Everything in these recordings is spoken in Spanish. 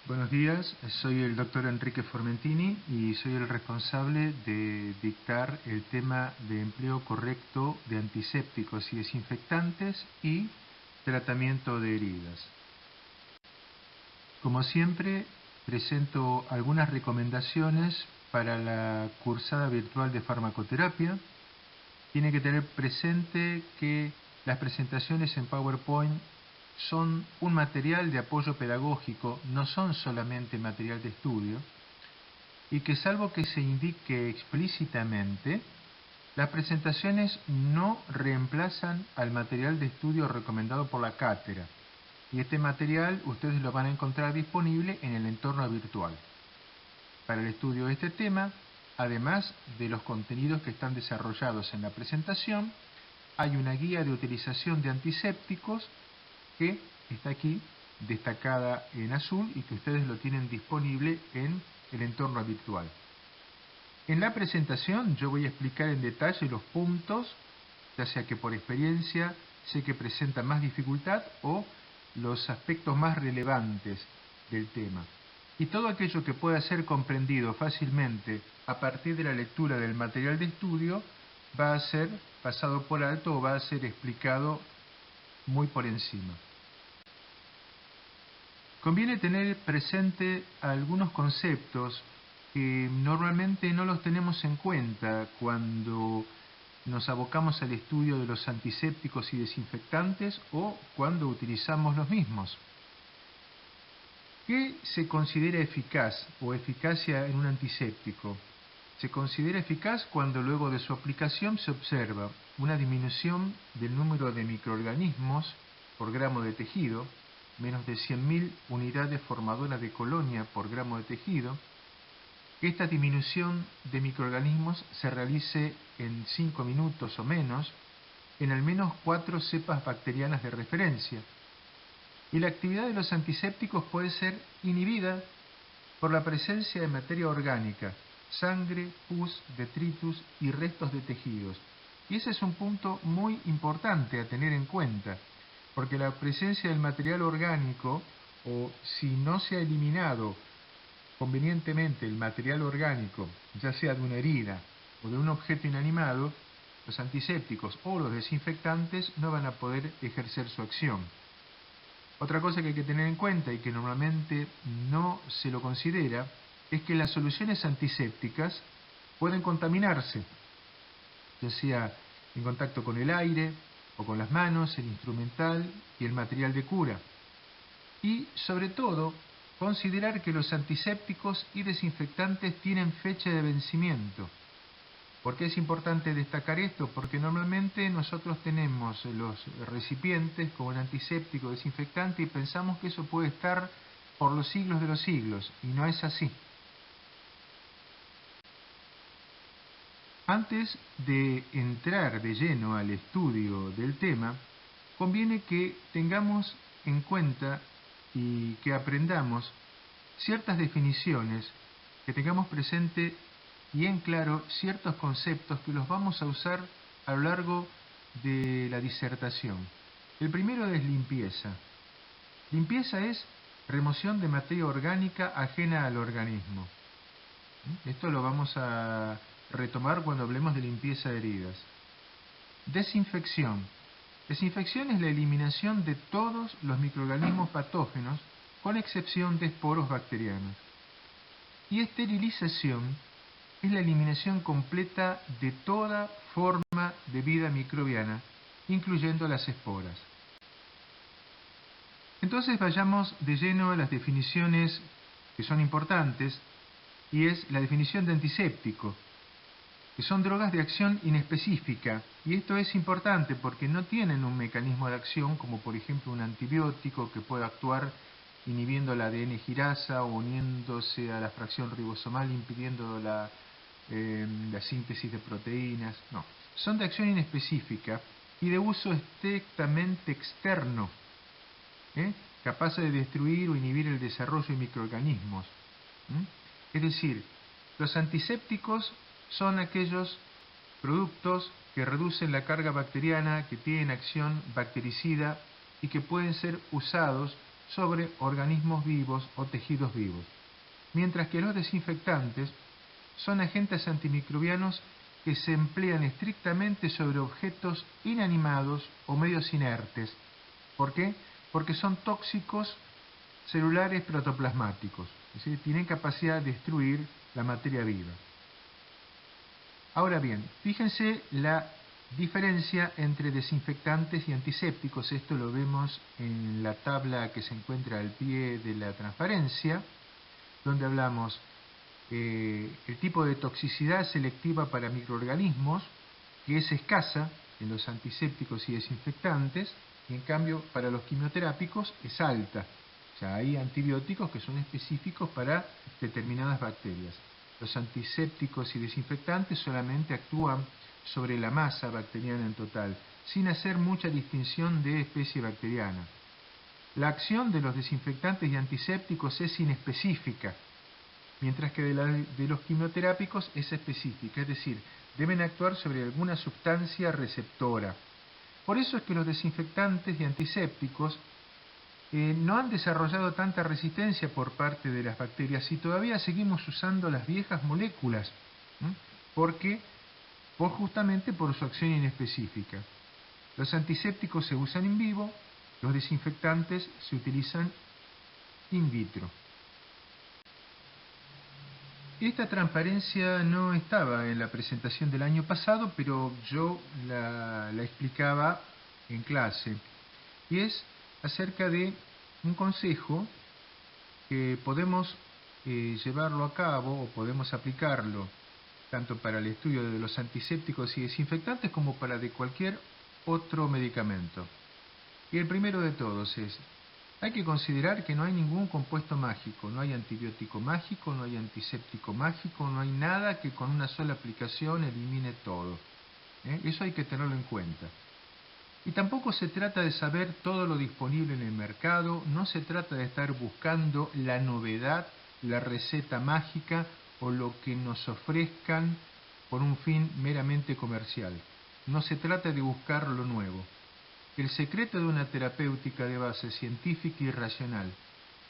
Buenos días, soy el doctor Enrique Formentini y soy el responsable de dictar el tema de empleo correcto de antisépticos y desinfectantes y tratamiento de heridas. Como siempre, presento algunas recomendaciones para la cursada virtual de farmacoterapia. Tiene que tener presente que las presentaciones en PowerPoint son un material de apoyo pedagógico, no son solamente material de estudio, y que salvo que se indique explícitamente, las presentaciones no reemplazan al material de estudio recomendado por la cátedra, y este material ustedes lo van a encontrar disponible en el entorno virtual. Para el estudio de este tema, además de los contenidos que están desarrollados en la presentación, hay una guía de utilización de antisépticos que está aquí destacada en azul y que ustedes lo tienen disponible en el entorno virtual. En la presentación yo voy a explicar en detalle los puntos, ya sea que por experiencia sé que presentan más dificultad o los aspectos más relevantes del tema. Y todo aquello que pueda ser comprendido fácilmente a partir de la lectura del material de estudio va a ser pasado por alto o va a ser explicado muy por encima. Conviene tener presente algunos conceptos que normalmente no los tenemos en cuenta cuando nos abocamos al estudio de los antisépticos y desinfectantes o cuando utilizamos los mismos. ¿Qué se considera eficaz o eficacia en un antiséptico? Se considera eficaz cuando luego de su aplicación se observa una disminución del número de microorganismos por gramo de tejido, menos de 100.000 unidades formadoras de colonia por gramo de tejido, que esta disminución de microorganismos se realice en 5 minutos o menos en al menos 4 cepas bacterianas de referencia. Y la actividad de los antisépticos puede ser inhibida por la presencia de materia orgánica, sangre, pus, detritus y restos de tejidos. Y ese es un punto muy importante a tener en cuenta, porque la presencia del material orgánico, o si no se ha eliminado convenientemente el material orgánico, ya sea de una herida o de un objeto inanimado, los antisépticos o los desinfectantes no van a poder ejercer su acción. Otra cosa que hay que tener en cuenta y que normalmente no se lo considera es que las soluciones antisépticas pueden contaminarse, ya sea en contacto con el aire o con las manos, el instrumental y el material de cura. Y sobre todo, considerar que los antisépticos y desinfectantes tienen fecha de vencimiento. ¿Por qué es importante destacar esto? Porque normalmente nosotros tenemos los recipientes como el antiséptico, desinfectante y pensamos que eso puede estar por los siglos de los siglos, y no es así. Antes de entrar de lleno al estudio del tema, conviene que tengamos en cuenta y que aprendamos ciertas definiciones, que tengamos presente y en claro ciertos conceptos que los vamos a usar a lo largo de la disertación. El primero es limpieza. Limpieza es remoción de materia orgánica ajena al organismo. Esto lo vamos a retomar cuando hablemos de limpieza de heridas. Desinfección. Desinfección es la eliminación de todos los microorganismos patógenos, con excepción de esporos bacterianos. Y esterilización es la eliminación completa de toda forma de vida microbiana, incluyendo las esporas. Entonces vayamos de lleno a las definiciones que son importantes, y es la definición de antiséptico, que son drogas de acción inespecífica, y esto es importante porque no tienen un mecanismo de acción como por ejemplo un antibiótico que puede actuar inhibiendo la ADN girasa o uniéndose a la fracción ribosomal impidiendo la síntesis de proteínas. No, son de acción inespecífica y de uso estrictamente externo, capaces de destruir o inhibir el desarrollo de microorganismos. Es decir, los antisépticos son aquellos productos que reducen la carga bacteriana, que tienen acción bactericida y que pueden ser usados sobre organismos vivos o tejidos vivos, mientras que los desinfectantes son agentes antimicrobianos que se emplean estrictamente sobre objetos inanimados o medios inertes. ¿Por qué? Porque son tóxicos celulares protoplasmáticos, es decir, tienen capacidad de destruir la materia viva. Ahora bien, fíjense la diferencia entre desinfectantes y antisépticos. Esto lo vemos en la tabla que se encuentra al pie de la transparencia, donde hablamos el tipo de toxicidad selectiva para microorganismos, que es escasa en los antisépticos y desinfectantes, y en cambio para los quimioterápicos es alta. O sea, hay antibióticos que son específicos para determinadas bacterias. Los antisépticos y desinfectantes solamente actúan sobre la masa bacteriana en total, sin hacer mucha distinción de especie bacteriana. La acción de los desinfectantes y antisépticos es inespecífica, mientras que de los quimioterápicos es específica, es decir, deben actuar sobre alguna sustancia receptora. Por eso es que los desinfectantes y antisépticos no han desarrollado tanta resistencia por parte de las bacterias y todavía seguimos usando las viejas moléculas, justamente por su acción inespecífica. Los antisépticos se usan en vivo, los desinfectantes se utilizan in vitro. Esta transparencia no estaba en la presentación del año pasado, pero yo la explicaba en clase, y es acerca de un consejo que podemos llevarlo a cabo o podemos aplicarlo tanto para el estudio de los antisépticos y desinfectantes como para de cualquier otro medicamento. Y el primero de todos es: hay que considerar que no hay ningún compuesto mágico, no hay antibiótico mágico, no hay antiséptico mágico, no hay nada que con una sola aplicación elimine todo. Eso hay que tenerlo en cuenta. Y tampoco se trata de saber todo lo disponible en el mercado, no se trata de estar buscando la novedad, la receta mágica o lo que nos ofrezcan por un fin meramente comercial. No se trata de buscar lo nuevo. El secreto de una terapéutica de base científica y racional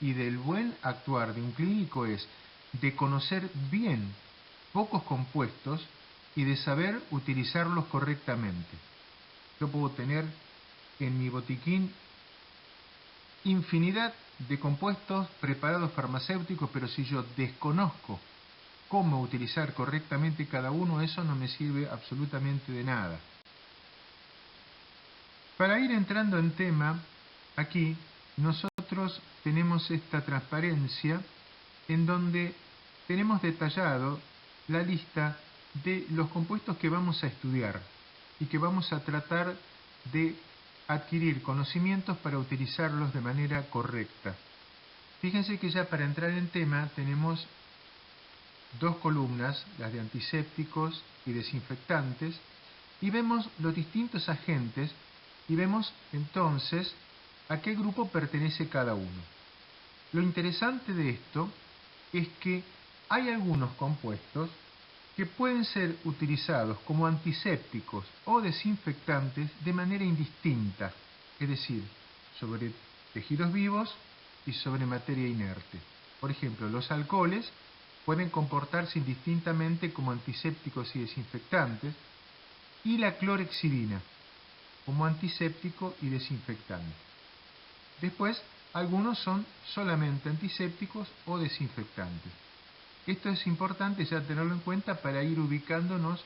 y del buen actuar de un clínico es de conocer bien pocos compuestos y de saber utilizarlos correctamente. Yo puedo tener en mi botiquín infinidad de compuestos preparados farmacéuticos, pero si yo desconozco cómo utilizar correctamente cada uno, eso no me sirve absolutamente de nada. Para ir entrando en tema, aquí nosotros tenemos esta transparencia en donde tenemos detallado la lista de los compuestos que vamos a estudiar y que vamos a tratar de adquirir conocimientos para utilizarlos de manera correcta. Fíjense que ya para entrar en tema tenemos dos columnas, las de antisépticos y desinfectantes, y vemos los distintos agentes y vemos entonces a qué grupo pertenece cada uno. Lo interesante de esto es que hay algunos compuestos que pueden ser utilizados como antisépticos o desinfectantes de manera indistinta, es decir, sobre tejidos vivos y sobre materia inerte. Por ejemplo, los alcoholes pueden comportarse indistintamente como antisépticos y desinfectantes, y la clorhexidina como antiséptico y desinfectante. Después, algunos son solamente antisépticos o desinfectantes. Esto es importante ya tenerlo en cuenta para ir ubicándonos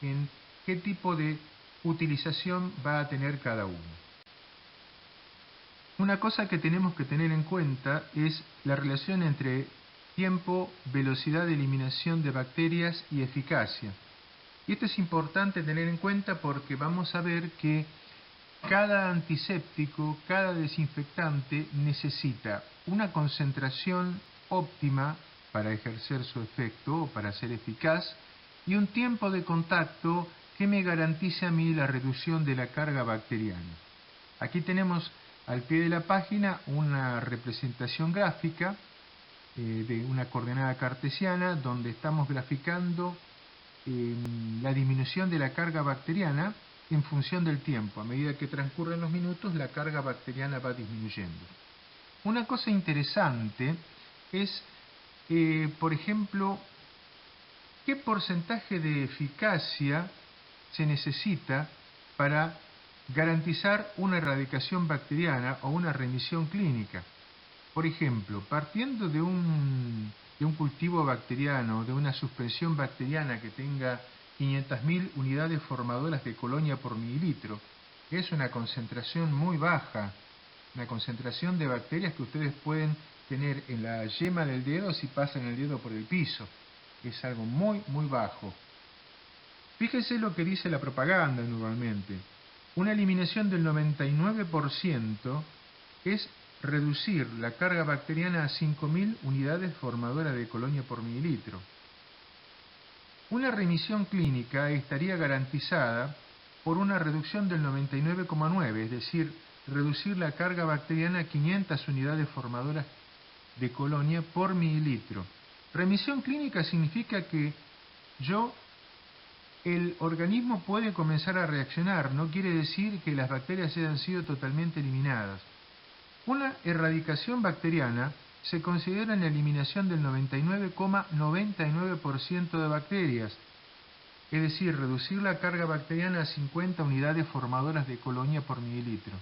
en qué tipo de utilización va a tener cada uno. Una cosa que tenemos que tener en cuenta es la relación entre tiempo, velocidad de eliminación de bacterias y eficacia. Y esto es importante tener en cuenta porque vamos a ver que cada antiséptico, cada desinfectante necesita una concentración óptima para ejercer su efecto o para ser eficaz y un tiempo de contacto que me garantice a mí la reducción de la carga bacteriana. Aquí tenemos al pie de la página una representación gráfica de una coordenada cartesiana donde estamos graficando la disminución de la carga bacteriana en función del tiempo. A medida que transcurren los minutos, la carga bacteriana va disminuyendo. Una cosa interesante es, por ejemplo, qué porcentaje de eficacia se necesita para garantizar una erradicación bacteriana o una remisión clínica. Por ejemplo, partiendo de un cultivo bacteriano, de una suspensión bacteriana que tenga 500.000 unidades formadoras de colonia por mililitro, que es una concentración muy baja, una concentración de bacterias que ustedes pueden tener en la yema del dedo si pasan el dedo por el piso. Es algo muy, muy bajo. Fíjese lo que dice la propaganda normalmente. Una eliminación del 99% es reducir la carga bacteriana a 5.000 unidades formadoras de colonia por mililitro. Una remisión clínica estaría garantizada por una reducción del 99,9, es decir, reducir la carga bacteriana a 500 unidades formadoras de colonia por mililitro. Remisión clínica significa que el organismo puede comenzar a reaccionar, no quiere decir que las bacterias hayan sido totalmente eliminadas. Una erradicación bacteriana se considera la eliminación del 99,99% de bacterias, es decir, reducir la carga bacteriana a 50 unidades formadoras de colonia por mililitro.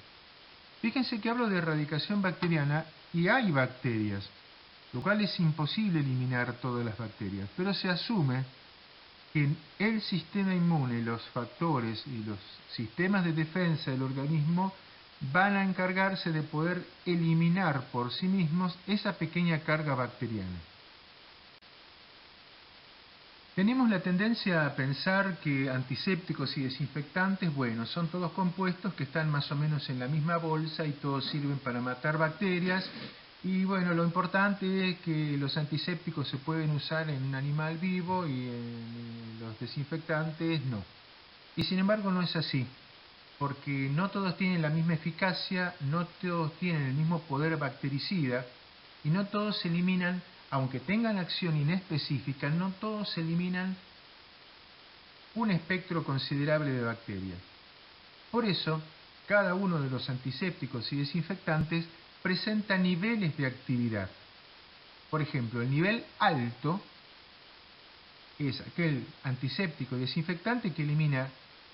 Fíjense que hablo de erradicación bacteriana y hay bacterias, lo cual es imposible eliminar todas las bacterias, pero se asume que el sistema inmune, los factores y los sistemas de defensa del organismo van a encargarse de poder eliminar por sí mismos esa pequeña carga bacteriana. Tenemos la tendencia a pensar que antisépticos y desinfectantes, bueno, son todos compuestos que están más o menos en la misma bolsa y todos sirven para matar bacterias. Y bueno, lo importante es que los antisépticos se pueden usar en un animal vivo y los desinfectantes no. Y sin embargo no es así, porque no todos tienen la misma eficacia, no todos tienen el mismo poder bactericida y no todos eliminan, aunque tengan acción inespecífica, no todos eliminan un espectro considerable de bacterias. Por eso, cada uno de los antisépticos y desinfectantes presenta niveles de actividad. Por ejemplo, el nivel alto es aquel antiséptico y desinfectante que elimina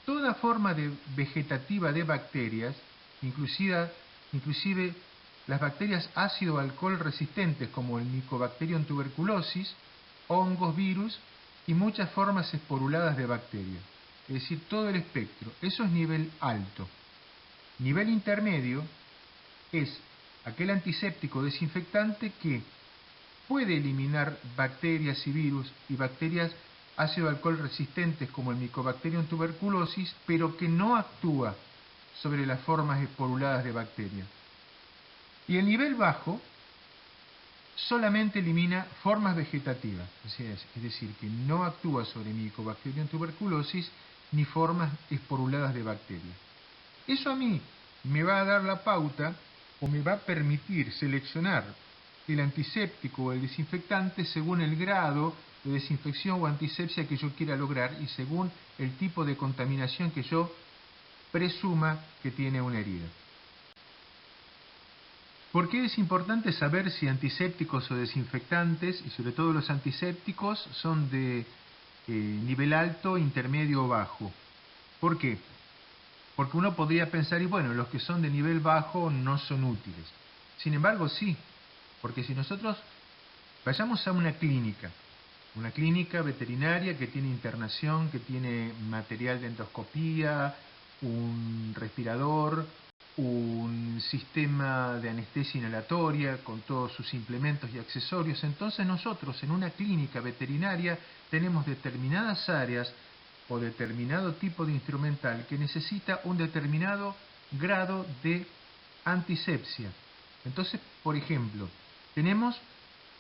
toda forma vegetativa de bacterias, inclusive las bacterias ácido-alcohol resistentes como el Mycobacterium tuberculosis, hongos, virus y muchas formas esporuladas de bacterias. Es decir, todo el espectro. Eso es nivel alto. Nivel intermedio es aquel antiséptico desinfectante que puede eliminar bacterias y virus y bacterias ácido-alcohol resistentes como el Mycobacterium tuberculosis, pero que no actúa sobre las formas esporuladas de bacterias. Y el nivel bajo solamente elimina formas vegetativas, es decir, que no actúa sobre Mycobacterium tuberculosis ni formas esporuladas de bacterias. Eso a mí me va a dar la pauta o me va a permitir seleccionar el antiséptico o el desinfectante según el grado de desinfección o antisepsia que yo quiera lograr y según el tipo de contaminación que yo presuma que tiene una herida. ¿Por qué es importante saber si antisépticos o desinfectantes, y sobre todo los antisépticos, son de nivel alto, intermedio o bajo? ¿Por qué? Porque uno podría pensar, y bueno, los que son de nivel bajo no son útiles. Sin embargo, sí, porque si nosotros vayamos a una clínica veterinaria que tiene internación, que tiene material de endoscopía, un respirador, un sistema de anestesia inhalatoria con todos sus implementos y accesorios, entonces nosotros en una clínica veterinaria tenemos determinadas áreas o determinado tipo de instrumental que necesita un determinado grado de antisepsia. Entonces, por ejemplo, tenemos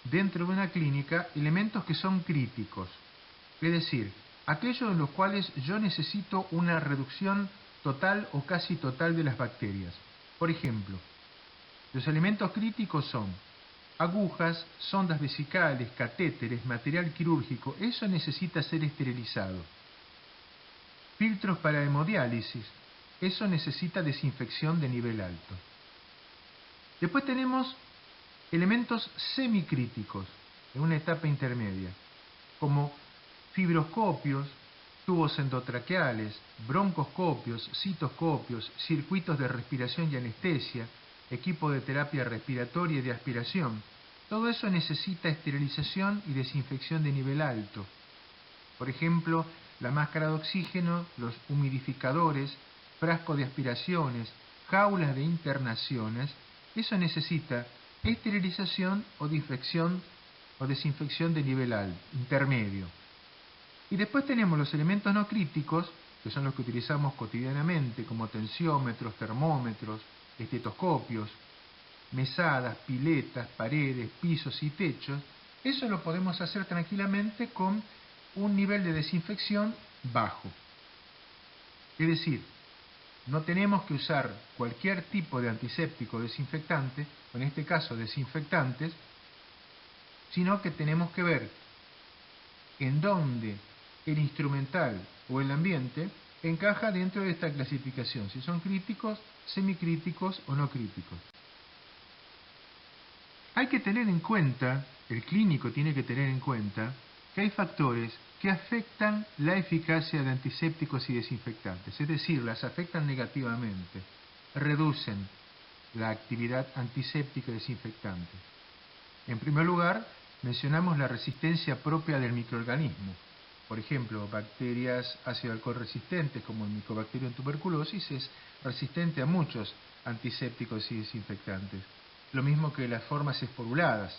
dentro de una clínica elementos que son críticos, es decir, aquellos en los cuales yo necesito una reducción total o casi total de las bacterias. Por ejemplo, los elementos críticos son agujas, sondas vesicales, catéteres, material quirúrgico. Eso necesita ser esterilizado. Filtros para hemodiálisis. Eso necesita desinfección de nivel alto. Después tenemos elementos semicríticos en una etapa intermedia, como fibroscopios, tubos endotraqueales, broncoscopios, citoscopios, circuitos de respiración y anestesia, equipo de terapia respiratoria y de aspiración. Todo eso necesita esterilización y desinfección de nivel alto. Por ejemplo, la máscara de oxígeno, los humidificadores, frascos de aspiraciones, jaulas de internaciones, eso necesita esterilización o desinfección de nivel alto, intermedio. Y después tenemos los elementos no críticos, que son los que utilizamos cotidianamente, como tensiómetros, termómetros, estetoscopios, mesadas, piletas, paredes, pisos y techos. Eso lo podemos hacer tranquilamente con un nivel de desinfección bajo. Es decir, no tenemos que usar cualquier tipo de antiséptico o desinfectante, o en este caso desinfectantes, sino que tenemos que ver en dónde el instrumental o el ambiente encaja dentro de esta clasificación, si son críticos, semicríticos o no críticos. Hay que tener en cuenta, el clínico tiene que tener en cuenta, que hay factores que afectan la eficacia de antisépticos y desinfectantes, es decir, las afectan negativamente, reducen la actividad antiséptica y desinfectante. En primer lugar, mencionamos la resistencia propia del microorganismo. Por ejemplo, bacterias ácido alcohol resistentes, como el Mycobacterium tuberculosis, es resistente a muchos antisépticos y desinfectantes. Lo mismo que las formas esporuladas.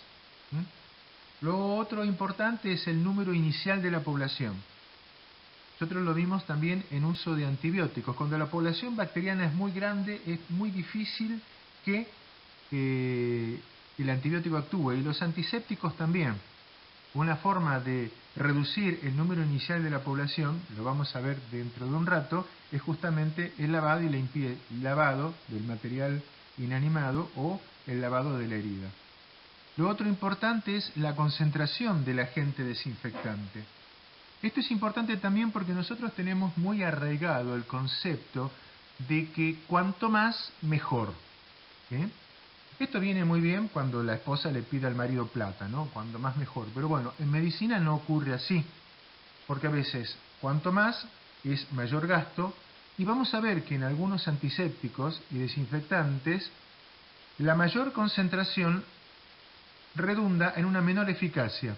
Luego, otro importante es el número inicial de la población. Nosotros lo vimos también en uso de antibióticos. Cuando la población bacteriana es muy grande, es muy difícil que el antibiótico actúe, y los antisépticos también. Una forma de reducir el número inicial de la población, lo vamos a ver dentro de un rato, es justamente el lavado y el lavado del material inanimado o el lavado de la herida. Lo otro importante es la concentración del agente desinfectante. Esto es importante también porque nosotros tenemos muy arraigado el concepto de que cuanto más, mejor. Esto viene muy bien cuando la esposa le pide al marido plata, ¿no? Cuanto más mejor. Pero bueno, en medicina no ocurre así, porque a veces cuanto más es mayor gasto, y vamos a ver que en algunos antisépticos y desinfectantes la mayor concentración redunda en una menor eficacia.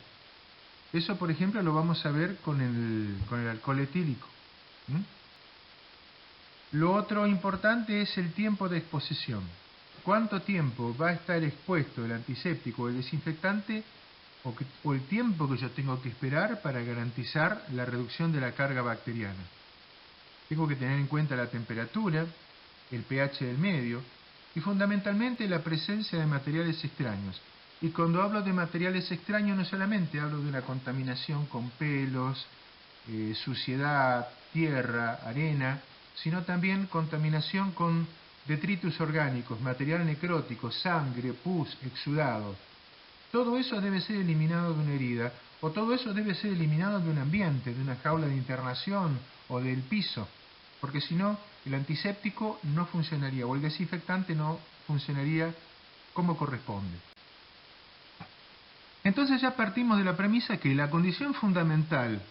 Eso, por ejemplo, lo vamos a ver con el alcohol etílico. Lo otro importante es el tiempo de exposición. ¿Cuánto tiempo va a estar expuesto el antiséptico o el desinfectante o el tiempo que yo tengo que esperar para garantizar la reducción de la carga bacteriana? Tengo que tener en cuenta la temperatura, el pH del medio y fundamentalmente la presencia de materiales extraños. Y cuando hablo de materiales extraños no solamente hablo de una contaminación con pelos, suciedad, tierra, arena, sino también contaminación con detritus orgánicos, material necrótico, sangre, pus, exudado. Todo eso debe ser eliminado de una herida, o todo eso debe ser eliminado de un ambiente, de una jaula de internación o del piso, porque si no, el antiséptico no funcionaría o el desinfectante no funcionaría como corresponde. Entonces ya partimos de la premisa que la condición fundamental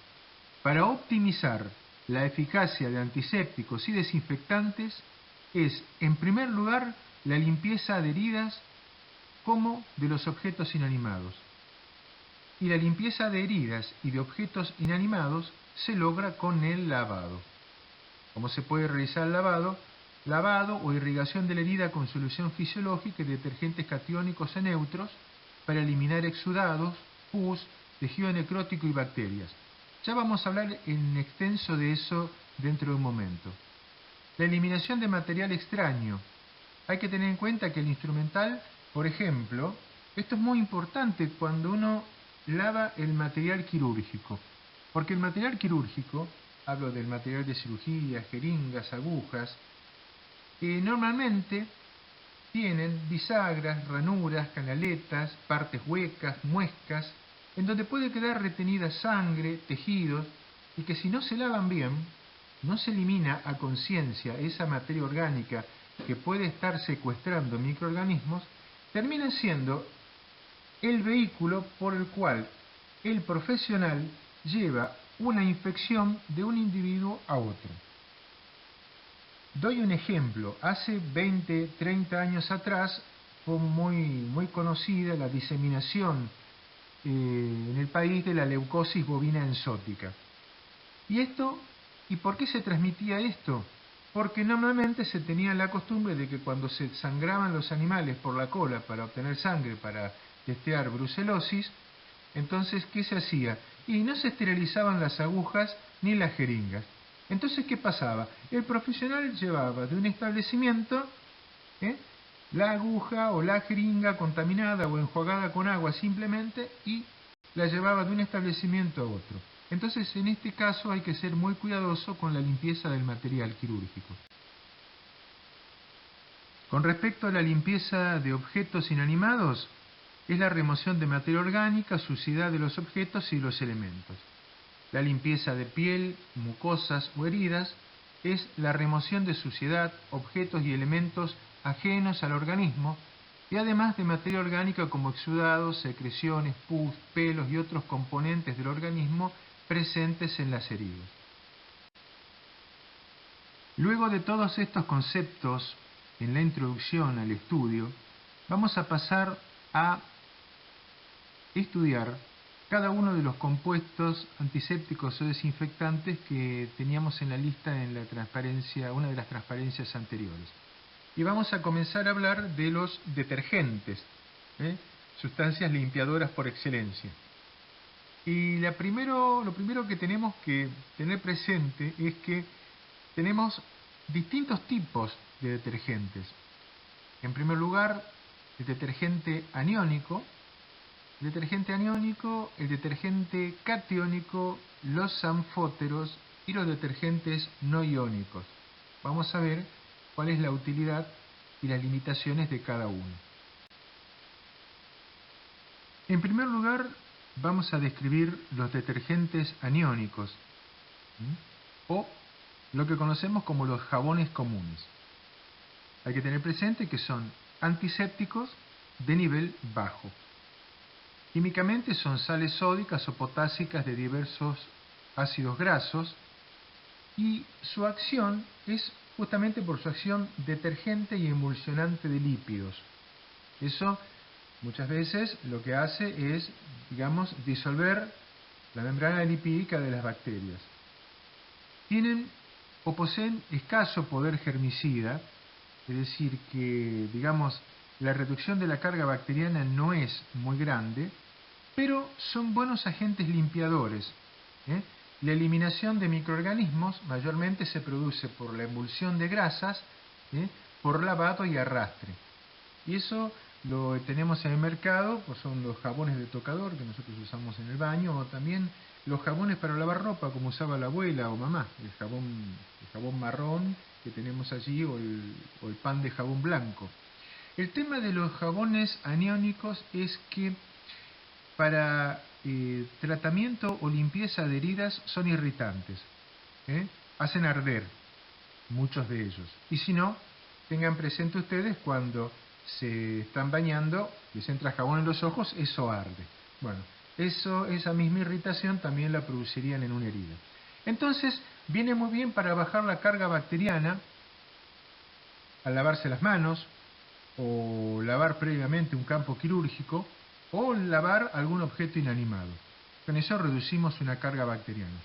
para optimizar la eficacia de antisépticos y desinfectantes es, en primer lugar, la limpieza de heridas como de los objetos inanimados. Y la limpieza de heridas y de objetos inanimados se logra con el lavado. ¿Cómo se puede realizar el lavado? Lavado o irrigación de la herida con solución fisiológica y detergentes catiónicos o neutros para eliminar exudados, pus, tejido necrótico y bacterias. Ya vamos a hablar en extenso de eso dentro de un momento. La eliminación de material extraño. Hay que tener en cuenta que el instrumental, por ejemplo, esto es muy importante cuando uno lava el material quirúrgico, porque el material quirúrgico, hablo del material de cirugía, jeringas, agujas, normalmente tienen bisagras, ranuras, canaletas, partes huecas, muescas, en donde puede quedar retenida sangre, tejidos, y que si no se lavan bien, no se elimina a conciencia esa materia orgánica que puede estar secuestrando microorganismos, terminan siendo el vehículo por el cual el profesional lleva una infección de un individuo a otro. Doy un ejemplo. Hace 20, 30 años atrás fue muy conocida la diseminación en el país de la leucosis bovina enzótica. ¿Y por qué se transmitía esto? Porque normalmente se tenía la costumbre de que cuando se sangraban los animales por la cola para obtener sangre para testear brucelosis, entonces, ¿qué se hacía? Y no se esterilizaban las agujas ni las jeringas. Entonces, ¿qué pasaba? El profesional llevaba de un establecimiento la aguja o la jeringa contaminada o enjuagada con agua simplemente y la llevaba de un establecimiento a otro. Entonces, en este caso hay que ser muy cuidadoso con la limpieza del material quirúrgico. Con respecto a la limpieza de objetos inanimados, es la remoción de materia orgánica, suciedad de los objetos y los elementos. La limpieza de piel, mucosas o heridas es la remoción de suciedad, objetos y elementos ajenos al organismo y además de materia orgánica como exudados, secreciones, pus, pelos y otros componentes del organismo presentes en las heridas. Luego de todos estos conceptos en la introducción al estudio, vamos a pasar a estudiar cada uno de los compuestos antisépticos o desinfectantes que teníamos en la lista en la transparencia, una de las transparencias anteriores. Y vamos a comenzar a hablar de los detergentes, sustancias limpiadoras por excelencia. Y lo primero que tenemos que tener presente es que tenemos distintos tipos de detergentes. En primer lugar, el detergente aniónico, el detergente catiónico, los sanfóteros y los detergentes no iónicos. Vamos a ver cuál es la utilidad y las limitaciones de cada uno. En primer lugar, vamos a describir los detergentes aniónicos, o lo que conocemos como los jabones comunes. Hay que tener presente que son antisépticos de nivel bajo. Químicamente son sales sódicas o potásicas de diversos ácidos grasos y su acción es justamente por su acción detergente y emulsionante de lípidos. Eso muchas veces lo que hace es, digamos, disolver la membrana lipídica de las bacterias. Tienen o poseen escaso poder germicida, es decir, que, digamos, la reducción de la carga bacteriana no es muy grande, pero son buenos agentes limpiadores. La eliminación de microorganismos mayormente se produce por la emulsión de grasas, por lavado y arrastre. Y eso lo tenemos en el mercado, pues son los jabones de tocador que nosotros usamos en el baño, o también los jabones para lavar ropa, como usaba la abuela o mamá, el jabón marrón que tenemos allí, o el pan de jabón blanco. El tema de los jabones aniónicos es que para tratamiento o limpieza de heridas son irritantes, hacen arder muchos de ellos. Y si no, tengan presente ustedes cuando se están bañando, les entra jabón en los ojos, eso arde. Bueno, esa misma irritación también la producirían en una herida. Entonces, viene muy bien para bajar la carga bacteriana al lavarse las manos, o lavar previamente un campo quirúrgico, o lavar algún objeto inanimado. Con eso reducimos una carga bacteriana.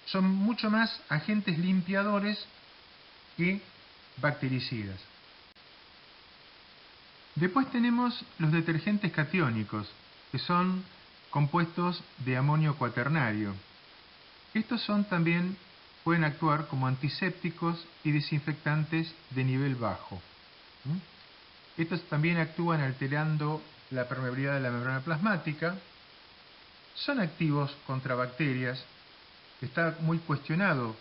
Son mucho más agentes limpiadores que bactericidas. Después tenemos los detergentes catiónicos, que son compuestos de amonio cuaternario. Estos pueden actuar como antisépticos y desinfectantes de nivel bajo. Estos también actúan alterando la permeabilidad de la membrana plasmática, son activos contra bacterias, está muy cuestionado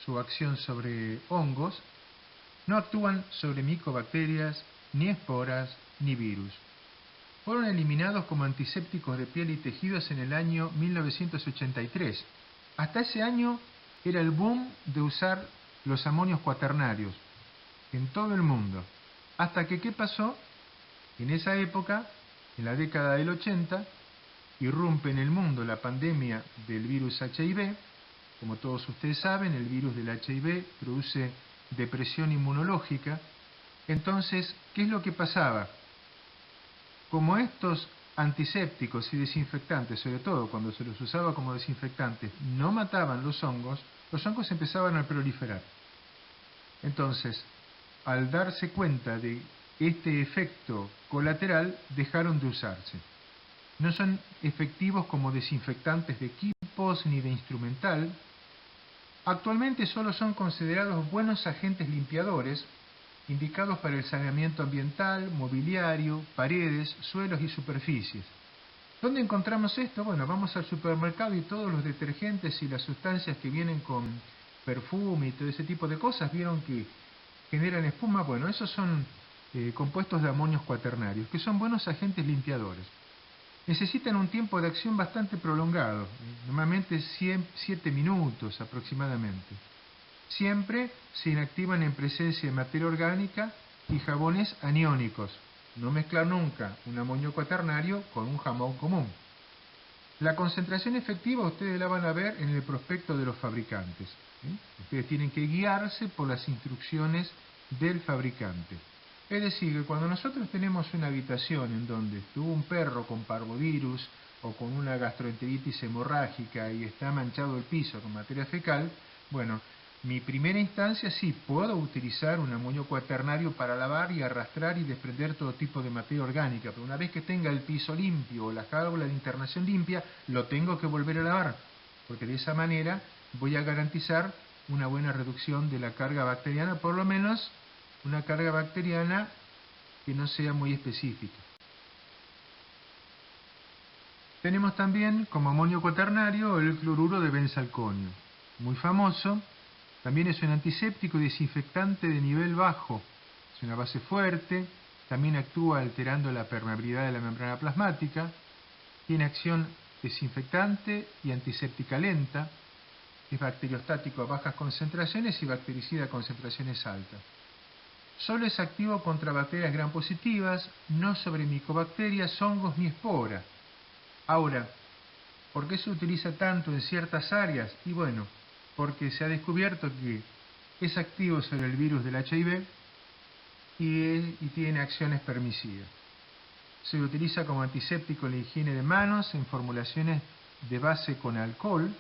su acción sobre hongos, no actúan sobre micobacterias, ni esporas, ni virus. Fueron eliminados como antisépticos de piel y tejidos en el año 1983. Hasta ese año era el boom de usar los amonios cuaternarios en todo el mundo. Hasta que, ¿qué pasó? En esa época En la década del 80 irrumpe en el mundo la pandemia del virus HIV. Como todos ustedes saben, el virus del HIV produce depresión inmunológica. Entonces, ¿qué es lo que pasaba? Como estos antisépticos y desinfectantes, sobre todo cuando se los usaba como desinfectantes, no mataban los hongos empezaban a proliferar. Entonces, al darse cuenta de este efecto colateral, dejaron de usarse. No son efectivos como desinfectantes de equipos ni de instrumental. Actualmente solo son considerados buenos agentes limpiadores, indicados para el saneamiento ambiental, mobiliario, paredes, suelos y superficies. ¿Dónde encontramos esto? Bueno, vamos al supermercado y todos los detergentes y las sustancias que vienen con perfume y todo ese tipo de cosas, vieron que generan espuma. Bueno, esos son compuestos de amonios cuaternarios, que son buenos agentes limpiadores. Necesitan un tiempo de acción bastante prolongado, normalmente 7 minutos aproximadamente. Siempre se inactivan en presencia de materia orgánica y jabones aniónicos. No mezclar nunca un amonio cuaternario con un jabón común. La concentración efectiva ustedes la van a ver en el prospecto de los fabricantes. Ustedes tienen que guiarse por las instrucciones del fabricante. Es decir, que cuando nosotros tenemos una habitación en donde estuvo un perro con parvovirus o con una gastroenteritis hemorrágica y está manchado el piso con materia fecal, bueno, mi primera instancia sí, puedo utilizar un amonio cuaternario para lavar y arrastrar y desprender todo tipo de materia orgánica, pero una vez que tenga el piso limpio o la jaula de internación limpia, lo tengo que volver a lavar, porque de esa manera voy a garantizar una buena reducción de la carga bacteriana, por lo menos una carga bacteriana que no sea muy específica. Tenemos también como amonio cuaternario el cloruro de benzalconio, muy famoso. También es un antiséptico y desinfectante de nivel bajo. Es una base fuerte, también actúa alterando la permeabilidad de la membrana plasmática, tiene acción desinfectante y antiséptica lenta, es bacteriostático a bajas concentraciones y bactericida a concentraciones altas. Solo es activo contra bacterias gram positivas, no sobre micobacterias, hongos ni esporas. Ahora, ¿por qué se utiliza tanto en ciertas áreas? Y bueno, porque se ha descubierto que es activo sobre el virus del HIV y tiene acciones permisivas. Se utiliza como antiséptico en la higiene de manos en formulaciones de base con alcohol,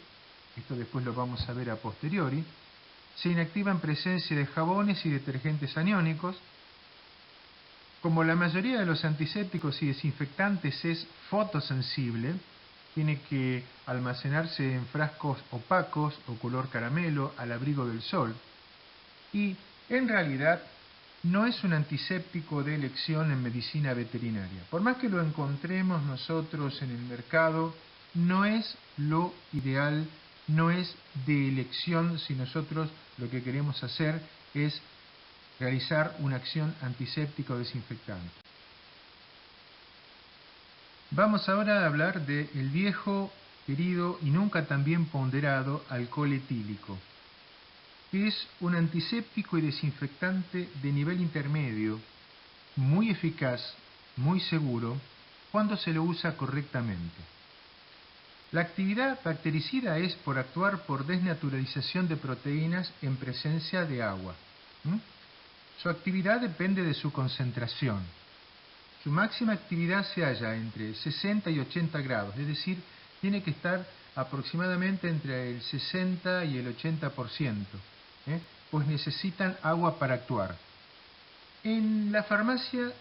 esto después lo vamos a ver a posteriori. Se inactiva en presencia de jabones y detergentes aniónicos. Como la mayoría de los antisépticos y desinfectantes es fotosensible, tiene que almacenarse en frascos opacos o color caramelo al abrigo del sol. Y en realidad no es un antiséptico de elección en medicina veterinaria. Por más que lo encontremos nosotros en el mercado, no es lo ideal, no es de elección si nosotros lo que queremos hacer es realizar una acción antiséptica o desinfectante. Vamos ahora a hablar del viejo, querido y nunca tan bien ponderado alcohol etílico, que es un antiséptico y desinfectante de nivel intermedio, muy eficaz, muy seguro, cuando se lo usa correctamente. La actividad bactericida es por actuar por desnaturalización de proteínas en presencia de agua. Su actividad depende de su concentración. Su máxima actividad se halla entre 60 y 80 grados, es decir, tiene que estar aproximadamente entre el 60 y el 80%, pues necesitan agua para actuar. En la farmacia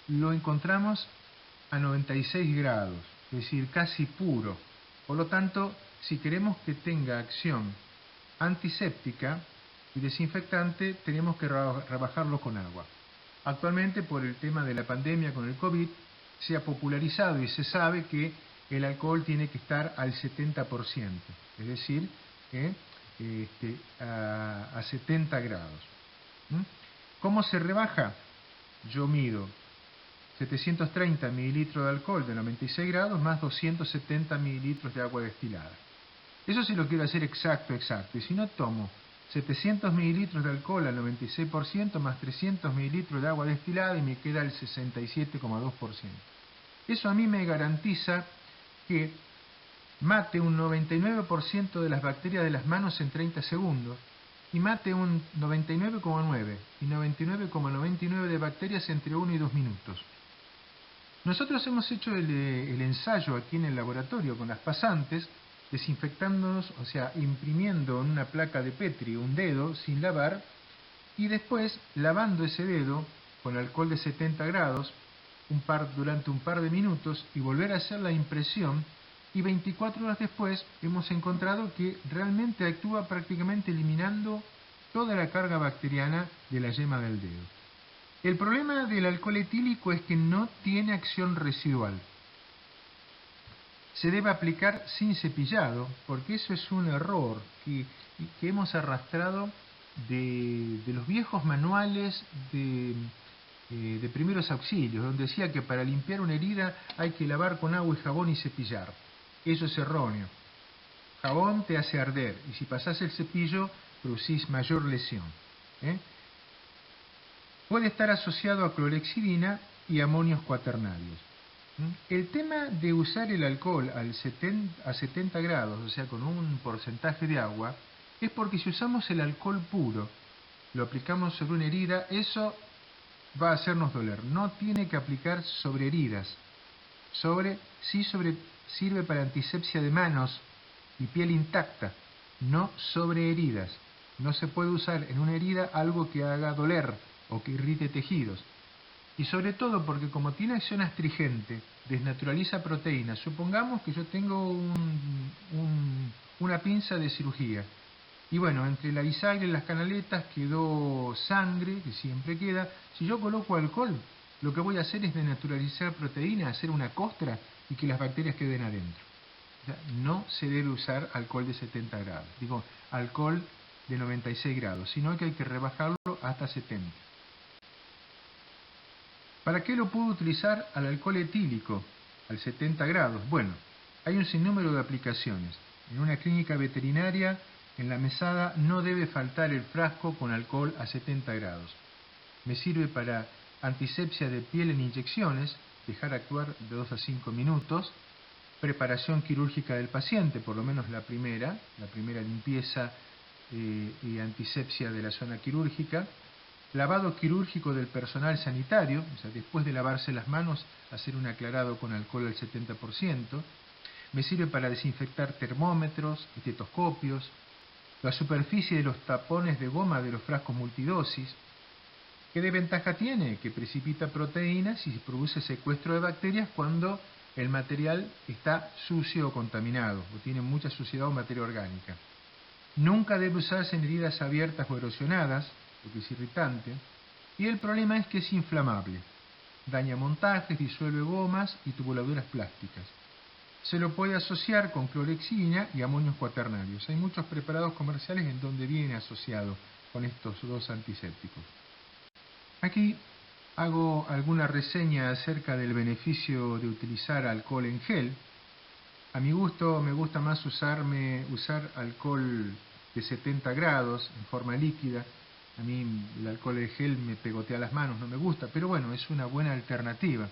lo encontramos a 96 grados, es decir, casi puro. Por lo tanto, si queremos que tenga acción antiséptica y desinfectante, tenemos que rebajarlo con agua. Actualmente, por el tema de la pandemia con el COVID, se ha popularizado y se sabe que el alcohol tiene que estar al 70%, es decir, a 70 grados. ¿Cómo se rebaja? Yo mido 730 mililitros de alcohol de 96 grados más 270 mililitros de agua destilada. Eso sí lo quiero hacer exacto. Y si no, tomo 700 mililitros de alcohol al 96% más 300 mililitros de agua destilada y me queda el 67,2%. Eso a mí me garantiza que mate un 99% de las bacterias de las manos en 30 segundos y mate un 99,9 y 99,99 de bacterias entre 1 y 2 minutos. Nosotros hemos hecho el ensayo aquí en el laboratorio con las pasantes, desinfectándonos, o sea, imprimiendo en una placa de Petri un dedo sin lavar y después lavando ese dedo con alcohol de 70 grados durante un par de minutos y volver a hacer la impresión, y 24 horas después hemos encontrado que realmente actúa prácticamente eliminando toda la carga bacteriana de la yema del dedo. El problema del alcohol etílico es que no tiene acción residual. Se debe aplicar sin cepillado, porque eso es un error que hemos arrastrado de los viejos manuales de primeros auxilios, donde decía que para limpiar una herida hay que lavar con agua y jabón y cepillar. Eso es erróneo. Jabón te hace arder y si pasás el cepillo producís mayor lesión. Puede estar asociado a clorhexidina y amonios cuaternarios. El tema de usar el alcohol a 70 grados, o sea, con un porcentaje de agua, es porque si usamos el alcohol puro, lo aplicamos sobre una herida, eso va a hacernos doler. No tiene que aplicar sobre heridas. Sirve para antisepsia de manos y piel intacta, no sobre heridas. No se puede usar en una herida algo que haga doler o que irrite tejidos. Y sobre todo porque como tiene acción astringente, desnaturaliza proteínas. Supongamos que yo tengo una pinza de cirugía. Y bueno, entre la bisagra y las canaletas quedó sangre, que siempre queda. Si yo coloco alcohol, lo que voy a hacer es denaturalizar proteínas, hacer una costra y que las bacterias queden adentro. O sea, no se debe usar alcohol de 70 grados, digo, alcohol de 96 grados, sino que hay que rebajarlo hasta 70. ¿Para qué lo puedo utilizar al alcohol etílico, al 70 grados? Bueno, hay un sinnúmero de aplicaciones. En una clínica veterinaria, en la mesada no debe faltar el frasco con alcohol a 70 grados. Me sirve para antisepsia de piel en inyecciones, dejar actuar de 2 a 5 minutos, preparación quirúrgica del paciente, por lo menos la primera limpieza y antisepsia de la zona quirúrgica, lavado quirúrgico del personal sanitario, o sea, después de lavarse las manos, hacer un aclarado con alcohol al 70%, me sirve para desinfectar termómetros, estetoscopios, la superficie de los tapones de goma de los frascos multidosis. ¿Qué desventaja tiene? Que precipita proteínas y produce secuestro de bacterias cuando el material está sucio o contaminado, o tiene mucha suciedad o materia orgánica. Nunca debe usarse en heridas abiertas o erosionadas, porque es irritante, y el problema es que es inflamable. Daña montajes, disuelve gomas y tubuladuras plásticas. Se lo puede asociar con clorhexidina y amonios cuaternarios. Hay muchos preparados comerciales en donde viene asociado con estos dos antisépticos. Aquí hago alguna reseña acerca del beneficio de utilizar alcohol en gel. A mi gusto me gusta más usar alcohol de 70 grados en forma líquida. A mí el alcohol de gel me pegotea las manos, no me gusta, pero bueno, es una buena alternativa.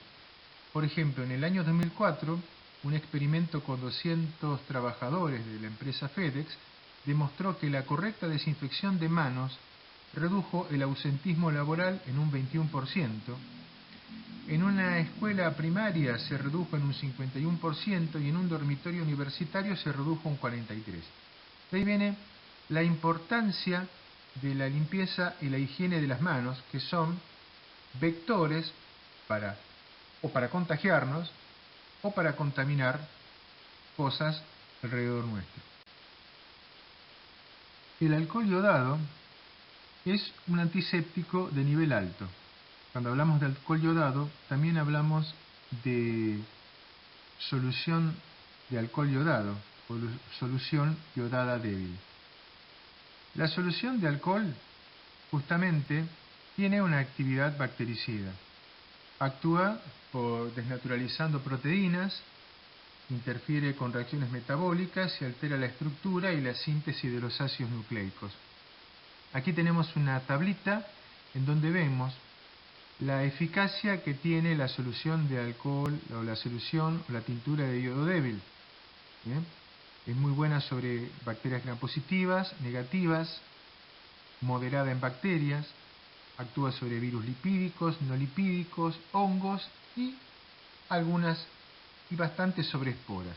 Por ejemplo, en el año 2004, un experimento con 200 trabajadores de la empresa FedEx demostró que la correcta desinfección de manos redujo el ausentismo laboral en un 21%. En una escuela primaria se redujo en un 51% y en un dormitorio universitario se redujo un 43%. De ahí viene la importancia de la limpieza y la higiene de las manos, que son vectores para contagiarnos o para contaminar cosas alrededor nuestro. El alcohol iodado es un antiséptico de nivel alto. Cuando hablamos de alcohol iodado, también hablamos de solución de alcohol iodado o solución iodada débil. La solución de alcohol justamente tiene una actividad bactericida. Actúa desnaturalizando proteínas, interfiere con reacciones metabólicas y altera la estructura y la síntesis de los ácidos nucleicos. Aquí tenemos una tablita en donde vemos la eficacia que tiene la solución de alcohol o la solución o la tintura de iodo débil. ¿Bien? Es muy buena sobre bacterias gram-positivas, negativas, moderada en bacterias, actúa sobre virus lipídicos, no lipídicos, hongos y algunas y bastantes sobre esporas.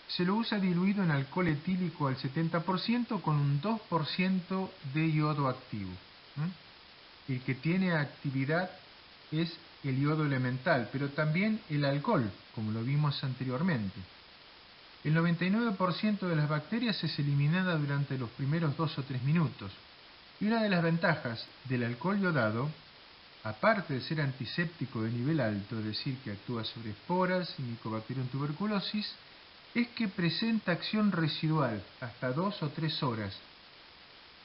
Se lo usa diluido en alcohol etílico al 70% con un 2% de yodo activo. El que tiene actividad es el yodo elemental, pero también el alcohol, como lo vimos anteriormente. El 99% de las bacterias es eliminada durante los primeros 2 o 3 minutos. Y una de las ventajas del alcohol yodado, aparte de ser antiséptico de nivel alto, es decir, que actúa sobre esporas y Mycobacterium tuberculosis, es que presenta acción residual hasta 2 o 3 horas.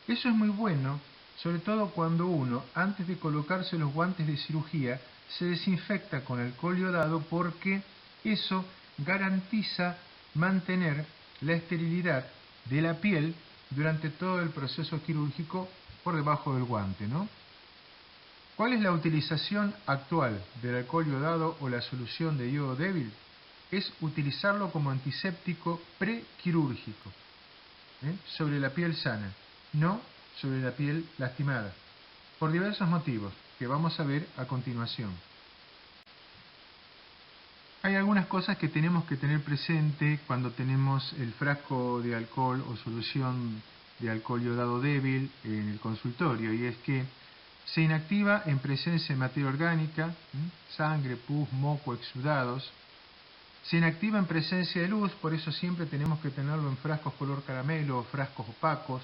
Eso es muy bueno, sobre todo cuando uno, antes de colocarse los guantes de cirugía, se desinfecta con alcohol yodado, porque eso garantiza mantener la esterilidad de la piel durante todo el proceso quirúrgico por debajo del guante, ¿no? ¿Cuál es la utilización actual del alcohol yodado o la solución de yodo débil? Es utilizarlo como antiséptico prequirúrgico, sobre la piel sana, no sobre la piel lastimada, por diversos motivos que vamos a ver a continuación. Hay algunas cosas que tenemos que tener presente cuando tenemos el frasco de alcohol o solución de alcohol yodado débil en el consultorio, y es que se inactiva en presencia de materia orgánica, sangre, pus, moco, exudados. Se inactiva en presencia de luz, por eso siempre tenemos que tenerlo en frascos color caramelo o frascos opacos,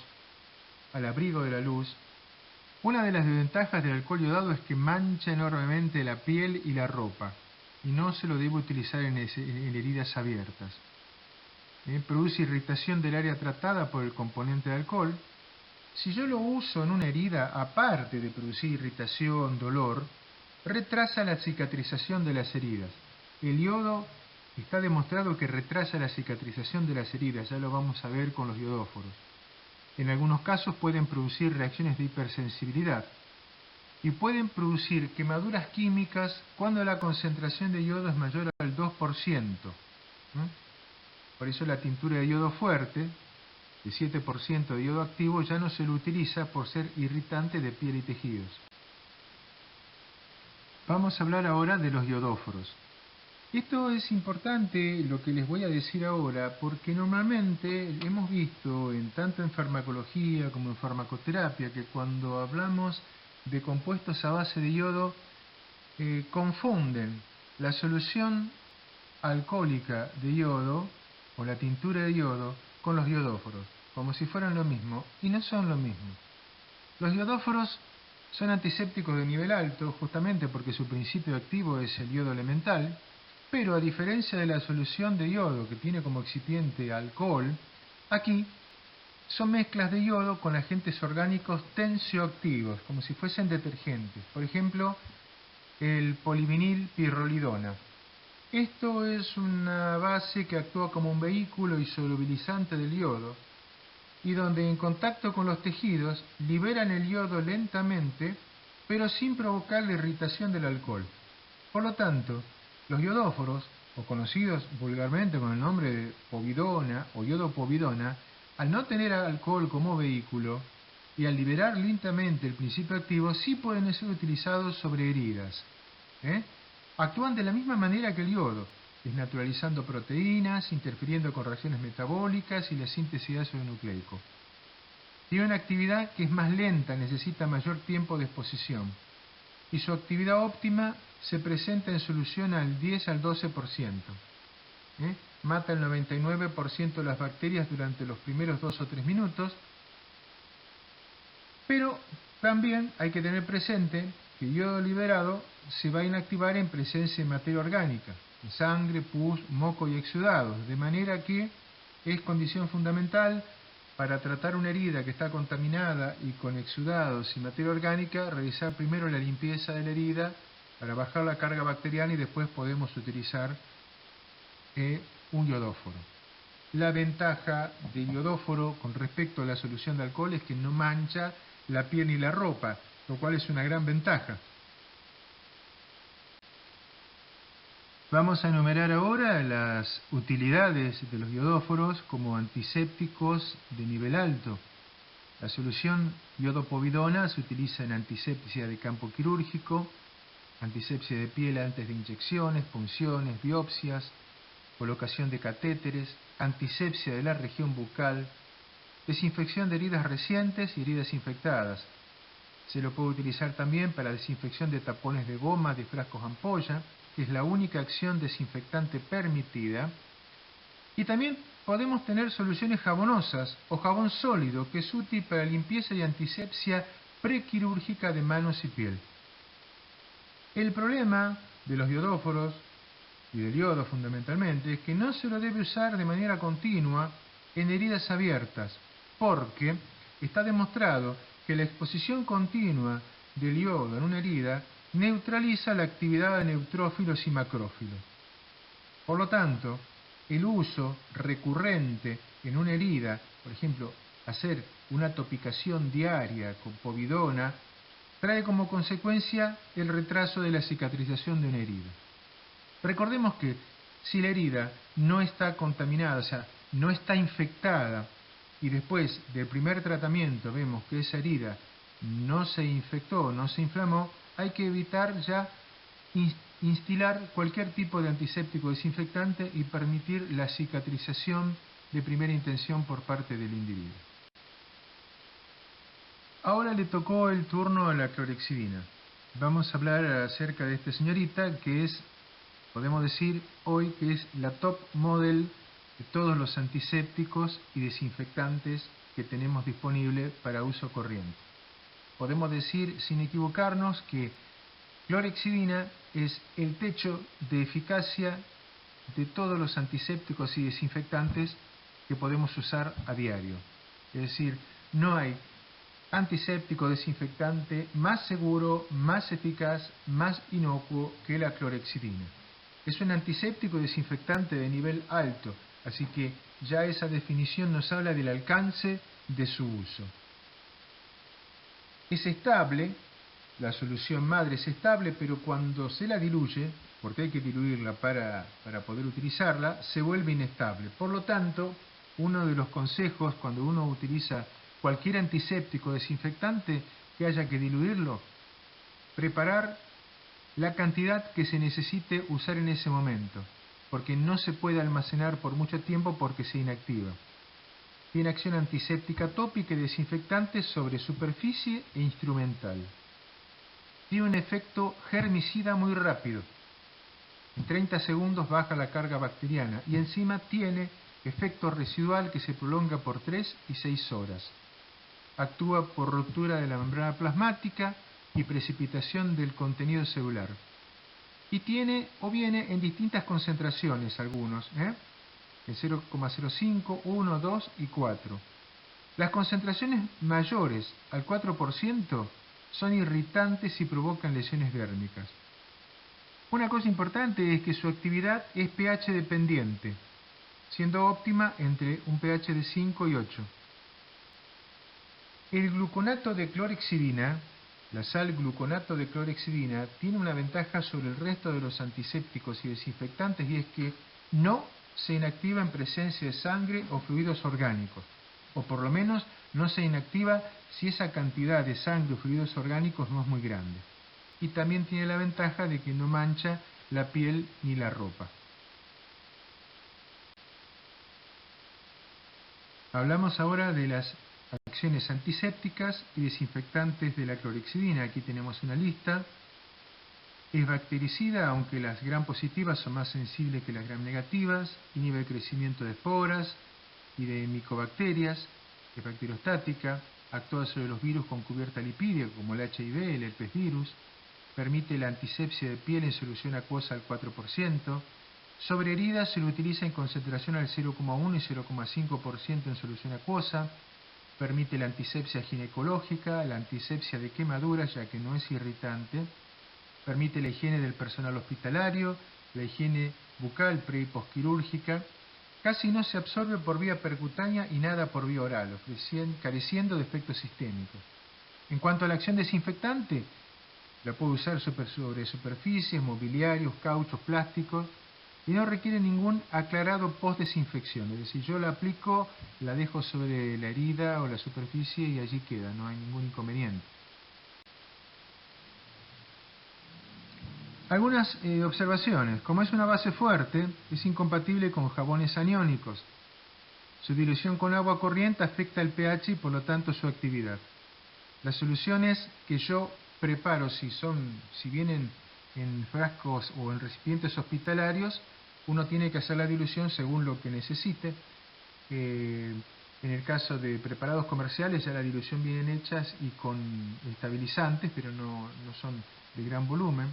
al abrigo de la luz. Una de las desventajas del alcohol yodado es que mancha enormemente la piel y la ropa, y no se lo debe utilizar en heridas abiertas. Produce irritación del área tratada por el componente de alcohol. Si yo lo uso en una herida, aparte de producir irritación, dolor, retrasa la cicatrización de las heridas. El yodo está demostrado que retrasa la cicatrización de las heridas, ya lo vamos a ver con los yodóforos. En algunos casos pueden producir reacciones de hipersensibilidad y pueden producir quemaduras químicas cuando la concentración de yodo es mayor al 2%. Por eso la tintura de yodo fuerte, de 7% de yodo activo, ya no se lo utiliza por ser irritante de piel y tejidos. Vamos a hablar ahora de los yodóforos. Esto es importante lo que les voy a decir ahora, porque normalmente hemos visto tanto en farmacología como en farmacoterapia que cuando hablamos de compuestos a base de yodo confunden la solución alcohólica de yodo o la tintura de yodo con los yodóforos, como si fueran lo mismo, y no son lo mismo. Los yodóforos son antisépticos de nivel alto justamente porque su principio activo es el yodo elemental, pero a diferencia de la solución de yodo que tiene como excipiente alcohol, aquí son mezclas de yodo con agentes orgánicos tensioactivos, como si fuesen detergentes. Por ejemplo, el polivinil pirrolidona. Esto es una base que actúa como un vehículo y solubilizante del yodo, y donde en contacto con los tejidos liberan el yodo lentamente, pero sin provocar la irritación del alcohol. Por lo tanto, los yodóforos, o conocidos vulgarmente con el nombre de povidona o yodopovidona, al no tener alcohol como vehículo y al liberar lentamente el principio activo, sí pueden ser utilizados sobre heridas. Actúan de la misma manera que el yodo, desnaturalizando proteínas, interfiriendo con reacciones metabólicas y la síntesis de ácido nucleico. Tiene una actividad que es más lenta, necesita mayor tiempo de exposición, y su actividad óptima se presenta en solución al 10 al 12%. Mata el 99% de las bacterias durante los primeros 2 o 3 minutos, pero también hay que tener presente que el yodo liberado se va a inactivar en presencia de materia orgánica, sangre, pus, moco y exudados, de manera que es condición fundamental para tratar una herida que está contaminada y con exudados y materia orgánica, realizar primero la limpieza de la herida para bajar la carga bacteriana y después podemos utilizar un yodóforo. La ventaja del yodóforo con respecto a la solución de alcohol es que no mancha la piel ni la ropa, lo cual es una gran ventaja. Vamos a enumerar ahora las utilidades de los iodóforos como antisépticos de nivel alto. La solución iodopovidona se utiliza en antisepsia de campo quirúrgico, antisepsia de piel antes de inyecciones, punciones, biopsias, colocación de catéteres, antisepsia de la región bucal, desinfección de heridas recientes y heridas infectadas. Se lo puede utilizar también para desinfección de tapones de goma de frascos ampolla, que es la única acción desinfectante permitida. Y también podemos tener soluciones jabonosas o jabón sólido, que es útil para limpieza y antisepsia prequirúrgica de manos y piel. El problema de los iodóforos y del yodo fundamentalmente es que no se lo debe usar de manera continua en heridas abiertas, porque está demostrado que la exposición continua del yodo en una herida neutraliza la actividad de neutrófilos y macrófilos. Por lo tanto, el uso recurrente en una herida, por ejemplo, hacer una topicación diaria con povidona, trae como consecuencia el retraso de la cicatrización de una herida. Recordemos que si la herida no está contaminada, o sea, no está infectada, y después del primer tratamiento vemos que esa herida no se infectó, no se inflamó, hay que evitar ya instilar cualquier tipo de antiséptico desinfectante y permitir la cicatrización de primera intención por parte del individuo. Ahora le tocó el turno a la clorhexidina. Vamos a hablar acerca de esta señorita que es, podemos decir hoy, que es la top model de todos los antisépticos y desinfectantes que tenemos disponible para uso corriente. Podemos decir sin equivocarnos que clorhexidina es el techo de eficacia de todos los antisépticos y desinfectantes que podemos usar a diario. Es decir, no hay antiséptico desinfectante más seguro, más eficaz, más inocuo que la clorhexidina. Es un antiséptico desinfectante de nivel alto, así que ya esa definición nos habla del alcance de su uso. Es estable, la solución madre es estable, pero cuando se la diluye, porque hay que diluirla para poder utilizarla, se vuelve inestable. Por lo tanto, uno de los consejos cuando uno utiliza cualquier antiséptico desinfectante que haya que diluirlo, preparar la cantidad que se necesite usar en ese momento, porque no se puede almacenar por mucho tiempo porque se inactiva. Tiene acción antiséptica tópica y desinfectante sobre superficie e instrumental. Tiene un efecto germicida muy rápido. En 30 segundos baja la carga bacteriana y encima tiene efecto residual que se prolonga por 3 y 6 horas. Actúa por ruptura de la membrana plasmática y precipitación del contenido celular. Y tiene o viene en distintas concentraciones algunos, en 0,05, 1, 2 y 4. Las concentraciones mayores al 4% son irritantes y provocan lesiones dérmicas. Una cosa importante es que su actividad es pH dependiente, siendo óptima entre un pH de 5 y 8. El gluconato de clorhexidina, la sal gluconato de clorhexidina, tiene una ventaja sobre el resto de los antisépticos y desinfectantes, y es que no se inactiva en presencia de sangre o fluidos orgánicos, o por lo menos no se inactiva si esa cantidad de sangre o fluidos orgánicos no es muy grande. Y también tiene la ventaja de que no mancha la piel ni la ropa. Hablamos ahora de las acciones antisépticas y desinfectantes de la clorhexidina. Aquí tenemos una lista. Es bactericida, aunque las gram positivas son más sensibles que las gram negativas. Inhibe el crecimiento de esporas y de micobacterias. Es bacteriostática. Actúa sobre los virus con cubierta lipídica, como el HIV, el herpes virus. Permite la antisepsia de piel en solución acuosa al 4%. Sobre heridas se lo utiliza en concentración al 0,1 y 0,5% en solución acuosa. Permite la antisepsia ginecológica, la antisepsia de quemaduras, ya que no es irritante. Permite la higiene del personal hospitalario, la higiene bucal pre y posquirúrgica. Casi no se absorbe por vía percutánea y nada por vía oral, careciendo de efectos sistémicos. En cuanto a la acción desinfectante, La puedo usar sobre superficies, mobiliarios, cauchos, plásticos, y no requiere ningún aclarado post-desinfección. Es decir, yo la aplico, la dejo sobre la herida o la superficie y allí queda, no hay ningún inconveniente. Algunas observaciones. Como es una base fuerte, es incompatible con jabones aniónicos. Su dilución con agua corriente afecta el pH y por lo tanto su actividad. Las soluciones que yo preparo, si vienen en frascos o en recipientes hospitalarios, uno tiene que hacer la dilución según lo que necesite. En el caso de preparados comerciales ya la dilución vienen hechas y con estabilizantes, pero no son de gran volumen.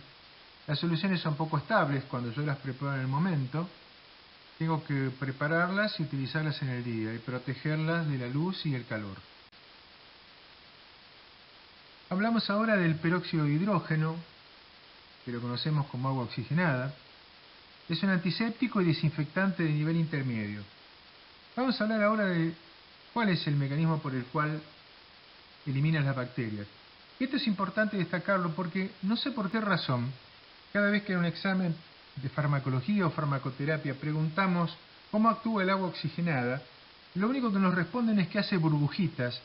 Las soluciones son poco estables cuando yo las preparo en el momento. Tengo que prepararlas y utilizarlas en el día y protegerlas de la luz y el calor. Hablamos ahora del peróxido de hidrógeno, que lo conocemos como agua oxigenada. Es un antiséptico y desinfectante de nivel intermedio. Vamos a hablar ahora de cuál es el mecanismo por el cual eliminan las bacterias. Esto es importante destacarlo porque no sé por qué razón, cada vez que en un examen de farmacología o farmacoterapia preguntamos cómo actúa el agua oxigenada, lo único que nos responden es que hace burbujitas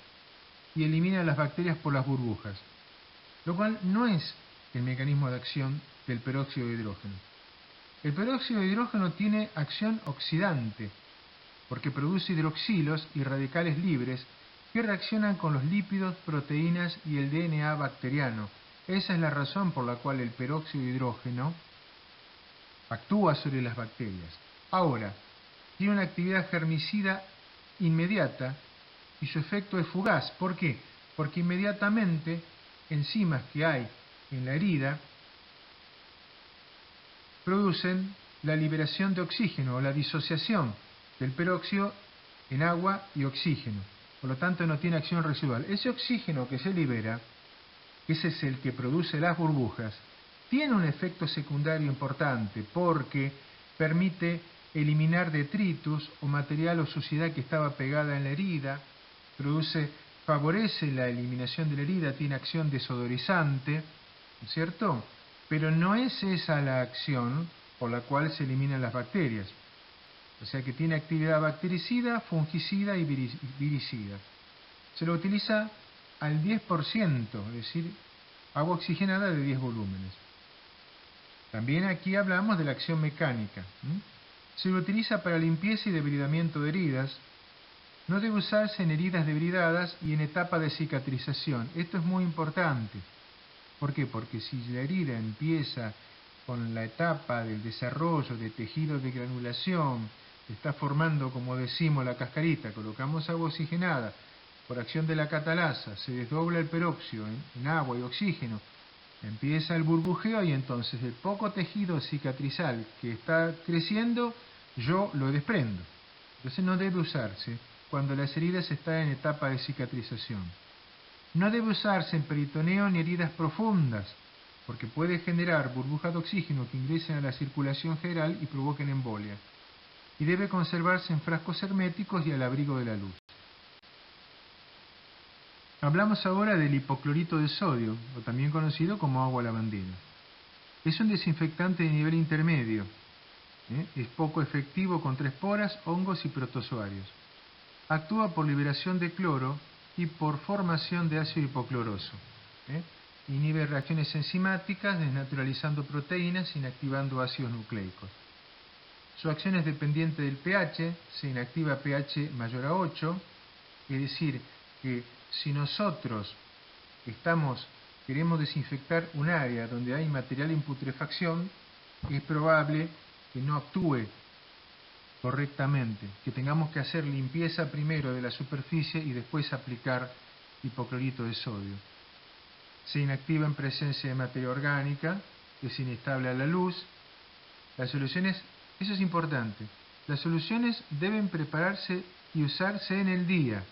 y elimina las bacterias por las burbujas, lo cual no es el mecanismo de acción del peróxido de hidrógeno. El peróxido de hidrógeno tiene acción oxidante, porque produce hidroxilos y radicales libres que reaccionan con los lípidos, proteínas y el DNA bacteriano. Esa es la razón por la cual el peróxido de hidrógeno actúa sobre las bacterias. Ahora, tiene una actividad germicida inmediata y su efecto es fugaz. ¿Por qué? Porque inmediatamente enzimas que hay en la herida producen la liberación de oxígeno o la disociación del peróxido en agua y oxígeno. Por lo tanto, no tiene acción residual. Ese oxígeno que se libera, ese es el que produce las burbujas, tiene un efecto secundario importante porque permite eliminar detritus o material o suciedad que estaba pegada en la herida, favorece la eliminación de la herida, tiene acción desodorizante, ¿no es cierto? Pero no es esa la acción por la cual se eliminan las bacterias. O sea que tiene actividad bactericida, fungicida y viricida. Se lo utiliza al 10%, es decir, agua oxigenada de 10 volúmenes. También aquí hablamos de la acción mecánica. Se lo utiliza para limpieza y debridamiento de heridas. No debe usarse en heridas debridadas y en etapa de cicatrización. Esto es muy importante. ¿Por qué? Porque si la herida empieza con la etapa del desarrollo de tejido de granulación, está formando, como decimos, la cascarita, colocamos agua oxigenada, por acción de la catalasa, se desdobla el peróxido en agua y oxígeno, empieza el burbujeo y entonces el poco tejido cicatrizal que está creciendo, yo lo desprendo. Entonces no debe usarse cuando las heridas están en etapa de cicatrización. No debe usarse en peritoneo ni heridas profundas, porque puede generar burbujas de oxígeno que ingresen a la circulación general y provoquen embolia. Y debe conservarse en frascos herméticos y al abrigo de la luz. Hablamos ahora del hipoclorito de sodio, o también conocido como agua lavandina. Es un desinfectante de nivel intermedio. Es poco efectivo contra esporas, hongos y protozoarios. Actúa por liberación de cloro y por formación de ácido hipocloroso. Inhibe reacciones enzimáticas, desnaturalizando proteínas, inactivando ácidos nucleicos. Su acción es dependiente del pH, se inactiva a pH mayor a 8, es decir, que si nosotros queremos desinfectar un área donde hay material en putrefacción, es probable que no actúe correctamente, que tengamos que hacer limpieza primero de la superficie y después aplicar hipoclorito de sodio. Se inactiva en presencia de materia orgánica, es inestable a la luz. Las soluciones, eso es importante, las soluciones deben prepararse y usarse en el día.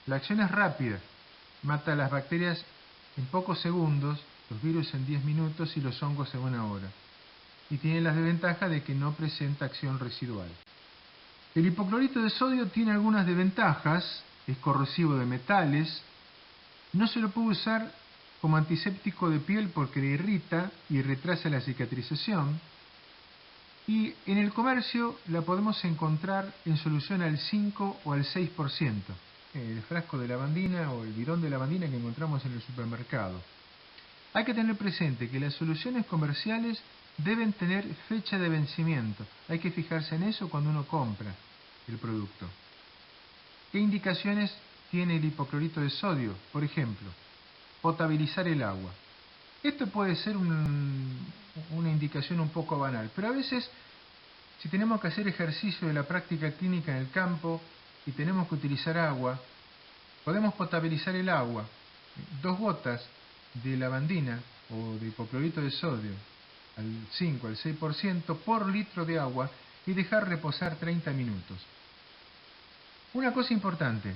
La acción es rápida, mata a las bacterias en pocos segundos, los virus en 10 minutos y los hongos en 1 hora. Y tiene la desventaja de que no presenta acción residual. El hipoclorito de sodio tiene algunas desventajas, es corrosivo de metales, no se lo puede usar como antiséptico de piel porque le irrita y retrasa la cicatrización. Y en el comercio la podemos encontrar en solución al 5 o al 6%. El frasco de lavandina o el bidón de lavandina que encontramos en el supermercado. Hay que tener presente que las soluciones comerciales deben tener fecha de vencimiento. Hay que fijarse en eso cuando uno compra el producto. ¿Qué indicaciones tiene el hipoclorito de sodio? Por ejemplo, potabilizar el agua. Esto puede ser una indicación un poco banal, pero a veces, si tenemos que hacer ejercicio de la práctica clínica en el campo y tenemos que utilizar agua, podemos potabilizar el agua. 2 gotas de lavandina o de hipoclorito de sodio al 5 al 6% por litro de agua y dejar reposar 30 minutos. Una cosa importante,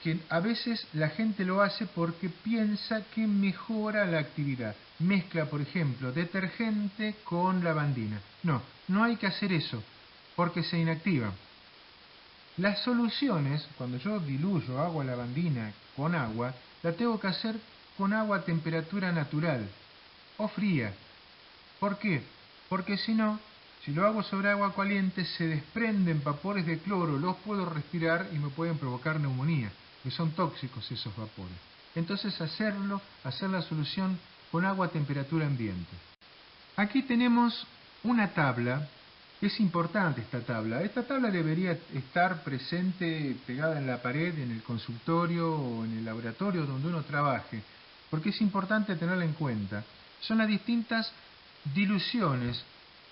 que a veces la gente lo hace porque piensa que mejora la actividad. Mezcla, por ejemplo, detergente con lavandina. No, no hay que hacer eso, porque se inactiva. Las soluciones, cuando yo diluyo agua lavandina con agua, la tengo que hacer con agua a temperatura natural o fría. ¿Por qué? Porque si no, si lo hago sobre agua caliente, se desprenden vapores de cloro, los puedo respirar y me pueden provocar neumonía, que son tóxicos esos vapores. Entonces hacer la solución con agua a temperatura ambiente. Aquí tenemos una tabla, es importante esta tabla. Esta tabla debería estar presente, pegada en la pared, en el consultorio o en el laboratorio donde uno trabaje, porque es importante tenerla en cuenta. Son las distintas diluciones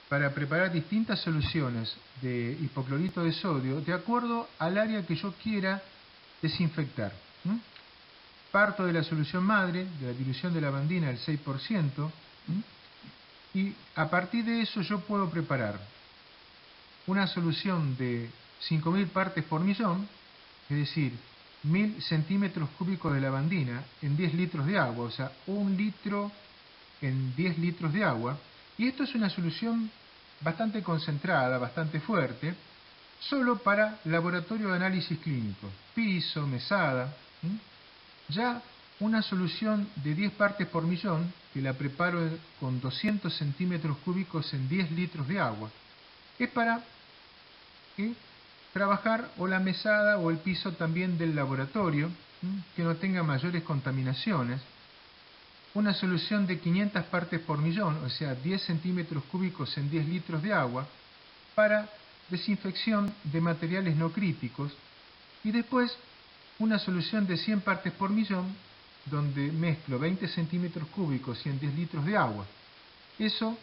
para preparar distintas soluciones de hipoclorito de sodio de acuerdo al área que yo quiera desinfectar. Parto de la solución madre, de la dilución de lavandina al 6%, y a partir de eso yo puedo preparar una solución de 5.000 partes por millón, es decir, 1.000 centímetros cúbicos de lavandina en 10 litros de agua, o sea, 1 litro en 10 litros de agua, y esto es una solución bastante concentrada, bastante fuerte, solo para laboratorio de análisis clínico, piso, mesada. Ya una solución de 10 partes por millón, que la preparo con 200 centímetros cúbicos en 10 litros de agua, es para trabajar o la mesada o el piso también del laboratorio, que no tenga mayores contaminaciones. Una solución de 500 partes por millón, o sea, 10 centímetros cúbicos en 10 litros de agua, para desinfección de materiales no críticos. Y después, una solución de 100 partes por millón, donde mezclo 20 centímetros cúbicos y en 10 litros de agua. Eso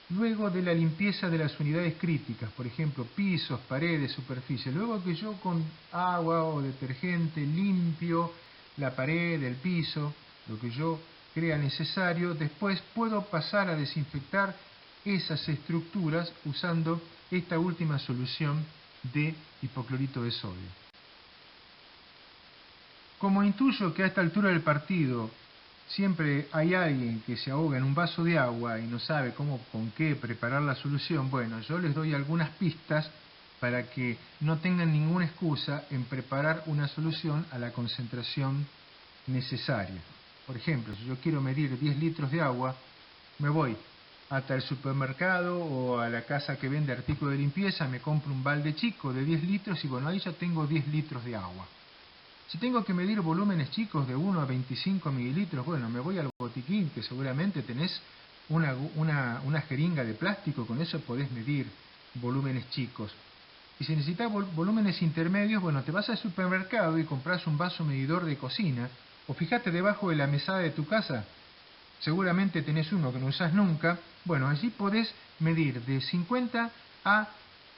luego de la limpieza de las unidades críticas, por ejemplo, pisos, paredes, superficies. Luego que yo con agua o detergente limpio la pared, el piso, lo que yo crea necesario, después puedo pasar a desinfectar esas estructuras usando esta última solución de hipoclorito de sodio. Como intuyo que a esta altura del partido siempre hay alguien que se ahoga en un vaso de agua y no sabe con qué preparar la solución, bueno, yo les doy algunas pistas para que no tengan ninguna excusa en preparar una solución a la concentración necesaria. Por ejemplo, si yo quiero medir 10 litros de agua, me voy hasta el supermercado o a la casa que vende artículos de limpieza, me compro un balde chico de 10 litros y bueno, ahí ya tengo 10 litros de agua. Si tengo que medir volúmenes chicos de 1 a 25 mililitros, bueno, me voy al botiquín, que seguramente tenés una jeringa de plástico, con eso podés medir volúmenes chicos. Y si necesitas volúmenes intermedios, bueno, te vas al supermercado y compras un vaso medidor de cocina, o fíjate debajo de la mesada de tu casa, seguramente tenés uno que no usás nunca, bueno, allí podés medir de 50 a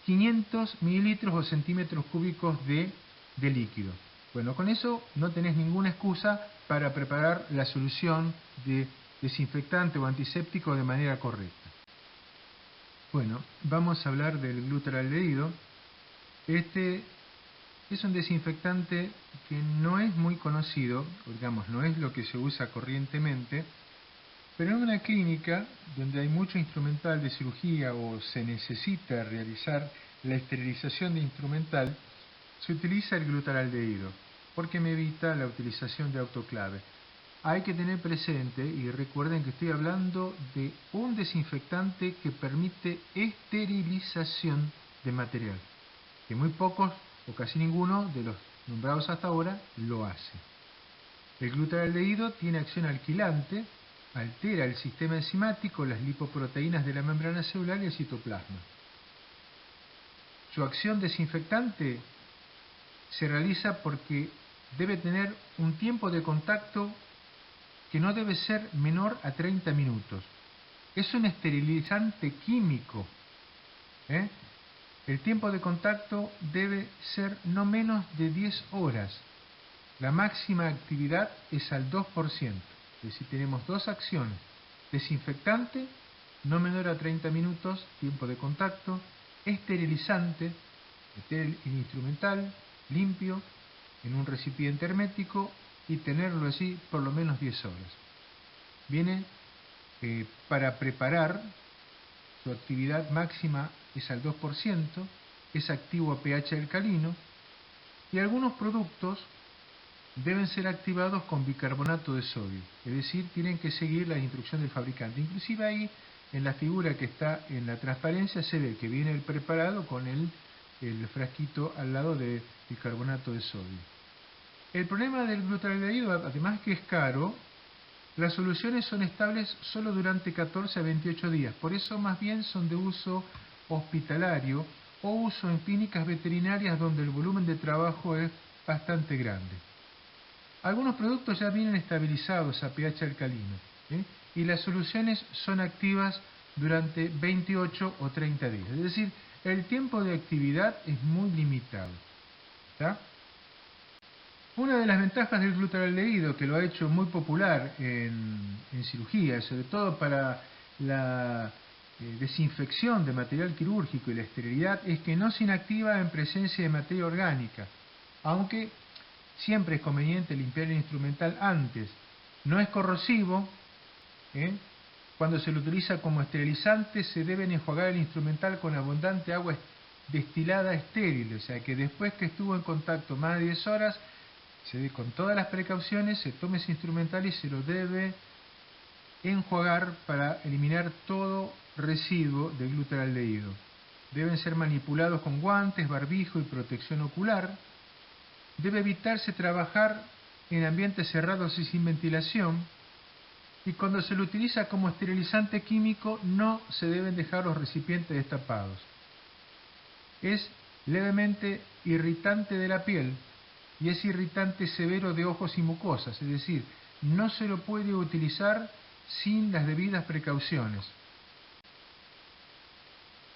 500 mililitros o centímetros cúbicos de líquido. Bueno, con eso no tenés ninguna excusa para preparar la solución de desinfectante o antiséptico de manera correcta. Bueno, vamos a hablar del glutaraldehído. Este es un desinfectante que no es muy conocido, digamos, no es lo que se usa corrientemente, pero en una clínica donde hay mucho instrumental de cirugía o se necesita realizar la esterilización de instrumental, se utiliza el glutaraldehído porque me evita la utilización de autoclave. hay que tener presente, y recuerden que estoy hablando de un desinfectante que permite esterilización de material, que muy pocos o casi ninguno de los nombrados hasta ahora lo hace. El glutaraldehído tiene acción alquilante, altera el sistema enzimático, las lipoproteínas de la membrana celular y el citoplasma. Su acción desinfectante se realiza porque debe tener un tiempo de contacto que no debe ser menor a 30 minutos. Es un esterilizante químico. El tiempo de contacto debe ser no menos de 10 horas. La máxima actividad es al 2%. Es decir, tenemos dos acciones. Desinfectante, no menor a 30 minutos, tiempo de contacto. Esterilizante, meter el instrumental limpio en un recipiente hermético y tenerlo así por lo menos 10 horas. Viene para preparar, su actividad máxima es al 2%, es activo a pH alcalino y algunos productos deben ser activados con bicarbonato de sodio, es decir, tienen que seguir la instrucción del fabricante. Inclusive ahí en la figura que está en la transparencia se ve que viene el preparado con el frasquito al lado de bicarbonato de sodio. El problema del glutaraldehído, además que es caro, las soluciones son estables solo durante 14 a 28 días, por eso más bien son de uso hospitalario o uso en clínicas veterinarias donde el volumen de trabajo es bastante grande. Algunos productos ya vienen estabilizados a pH alcalino, y las soluciones son activas durante 28 o 30 días, es decir, el tiempo de actividad es muy limitado. ¿Está? Una de las ventajas del glutaraldehído, que lo ha hecho muy popular en cirugía, sobre todo para la desinfección de material quirúrgico y la esterilidad, es que no se inactiva en presencia de materia orgánica, aunque siempre es conveniente limpiar el instrumental antes. No es corrosivo. Cuando se lo utiliza como esterilizante se debe enjuagar el instrumental con abundante agua destilada estéril, o sea que después que estuvo en contacto más de 10 horas, con todas las precauciones, se tome ese instrumental y se lo debe enjuagar para eliminar todo residuo de glutaraldehído. Deben ser manipulados con guantes, barbijo y protección ocular. Debe evitarse trabajar en ambientes cerrados y sin ventilación. Y cuando se lo utiliza como esterilizante químico, no se deben dejar los recipientes destapados. Es levemente irritante de la piel y es irritante severo de ojos y mucosas, es decir, no se lo puede utilizar sin las debidas precauciones.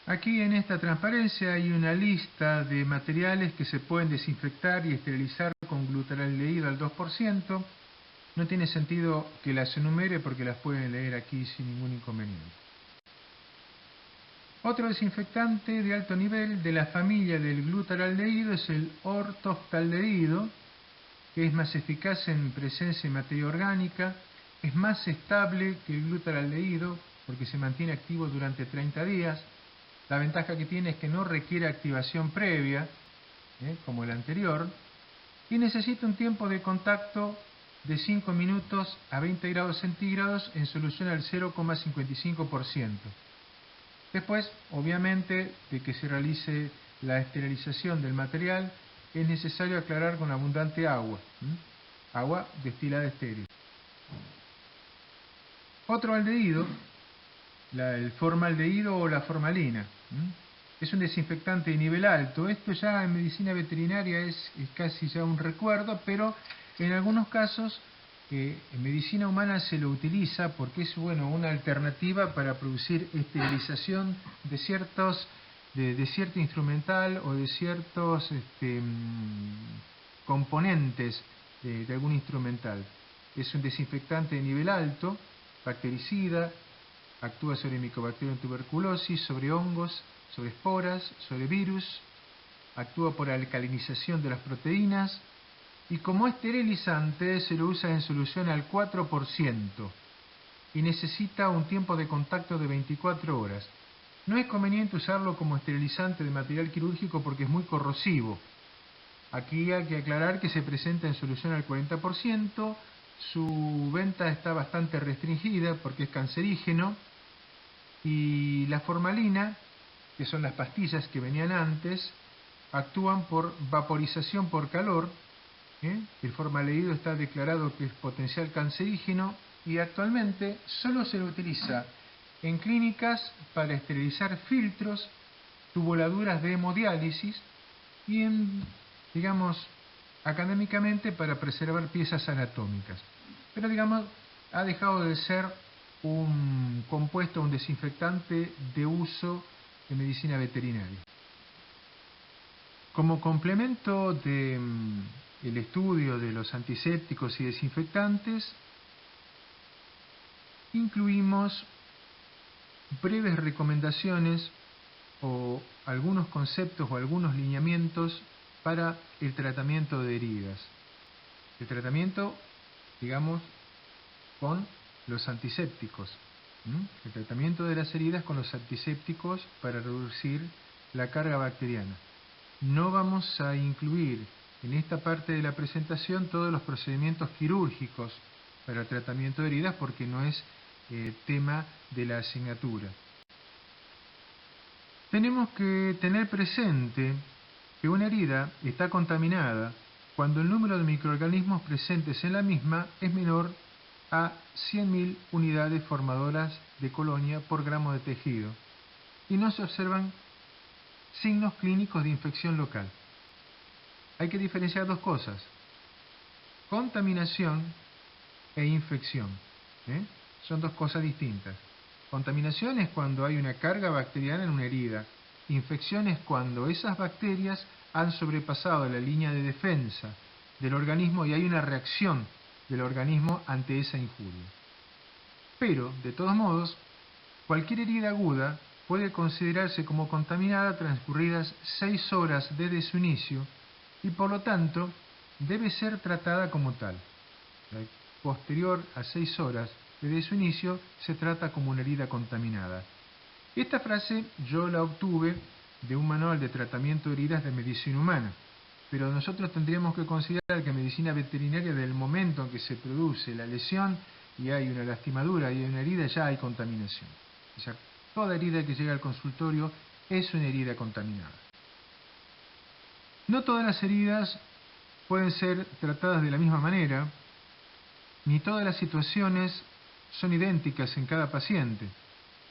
Aquí en esta transparencia hay una lista de materiales que se pueden desinfectar y esterilizar con glutaraldehído al 2%. No tiene sentido que las enumere porque las pueden leer aquí sin ningún inconveniente. Otro desinfectante de alto nivel de la familia del glutaraldehído es el ortoftaldehído, que es más eficaz en presencia de materia orgánica, es más estable que el glutaraldehído porque se mantiene activo durante 30 días. La ventaja que tiene es que no requiere activación previa, como el anterior, y necesita un tiempo de contacto de 5 minutos a 20 grados centígrados en solución al 0,55%. Después, obviamente, de que se realice la esterilización del material, es necesario aclarar con abundante agua, agua destilada estéril. Otro aldehído, el formaldehído o la formalina, es un desinfectante de nivel alto. Esto ya en medicina veterinaria es casi ya un recuerdo, pero en algunos casos en medicina humana se lo utiliza porque es una alternativa para producir esterilización de cierto instrumental o de ciertos componentes de algún instrumental. Es un desinfectante de nivel alto, bactericida, actúa sobre Mycobacterium tuberculosis, sobre hongos, sobre esporas, sobre virus, actúa por alcalinización de las proteínas y como esterilizante se lo usa en solución al 4% y necesita un tiempo de contacto de 24 horas. No es conveniente usarlo como esterilizante de material quirúrgico porque es muy corrosivo. Aquí hay que aclarar que se presenta en solución al 40%, su venta está bastante restringida porque es cancerígeno, y la formalina, que son las pastillas que venían antes, actúan por vaporización por calor. El formaldehído está declarado que es potencial cancerígeno y actualmente solo se lo utiliza en clínicas para esterilizar filtros, tubuladuras de hemodiálisis y digamos, académicamente para preservar piezas anatómicas. Pero, digamos, ha dejado de ser un compuesto, un desinfectante de uso en medicina veterinaria. Como complemento del estudio de los antisépticos y desinfectantes, incluimos breves recomendaciones o algunos conceptos o algunos lineamientos para el tratamiento de heridas. El tratamiento, digamos, con los antisépticos. El tratamiento de las heridas con los antisépticos para reducir la carga bacteriana. No vamos a incluir en esta parte de la presentación todos los procedimientos quirúrgicos para el tratamiento de heridas porque no es tema de la asignatura. Tenemos que tener presente que una herida está contaminada cuando el número de microorganismos presentes en la misma es menor a 100.000 unidades formadoras de colonia por gramo de tejido y no se observan signos clínicos de infección local. Hay que diferenciar dos cosas: contaminación e infección. Son dos cosas distintas. Contaminación es cuando hay una carga bacteriana en una herida. Infección es cuando esas bacterias han sobrepasado la línea de defensa del organismo y hay una reacción del organismo ante esa injuria. Pero, de todos modos, cualquier herida aguda puede considerarse como contaminada transcurridas 6 horas desde su inicio y por lo tanto debe ser tratada como tal. Posterior a 6 horas desde su inicio se trata como una herida contaminada. Esta frase yo la obtuve de un manual de tratamiento de heridas de medicina humana, pero nosotros tendríamos que considerar que en medicina veterinaria, del momento en que se produce la lesión y hay una lastimadura y hay una herida, ya hay contaminación. O sea, toda herida que llega al consultorio es una herida contaminada. No todas las heridas pueden ser tratadas de la misma manera, ni todas las situaciones son idénticas en cada paciente.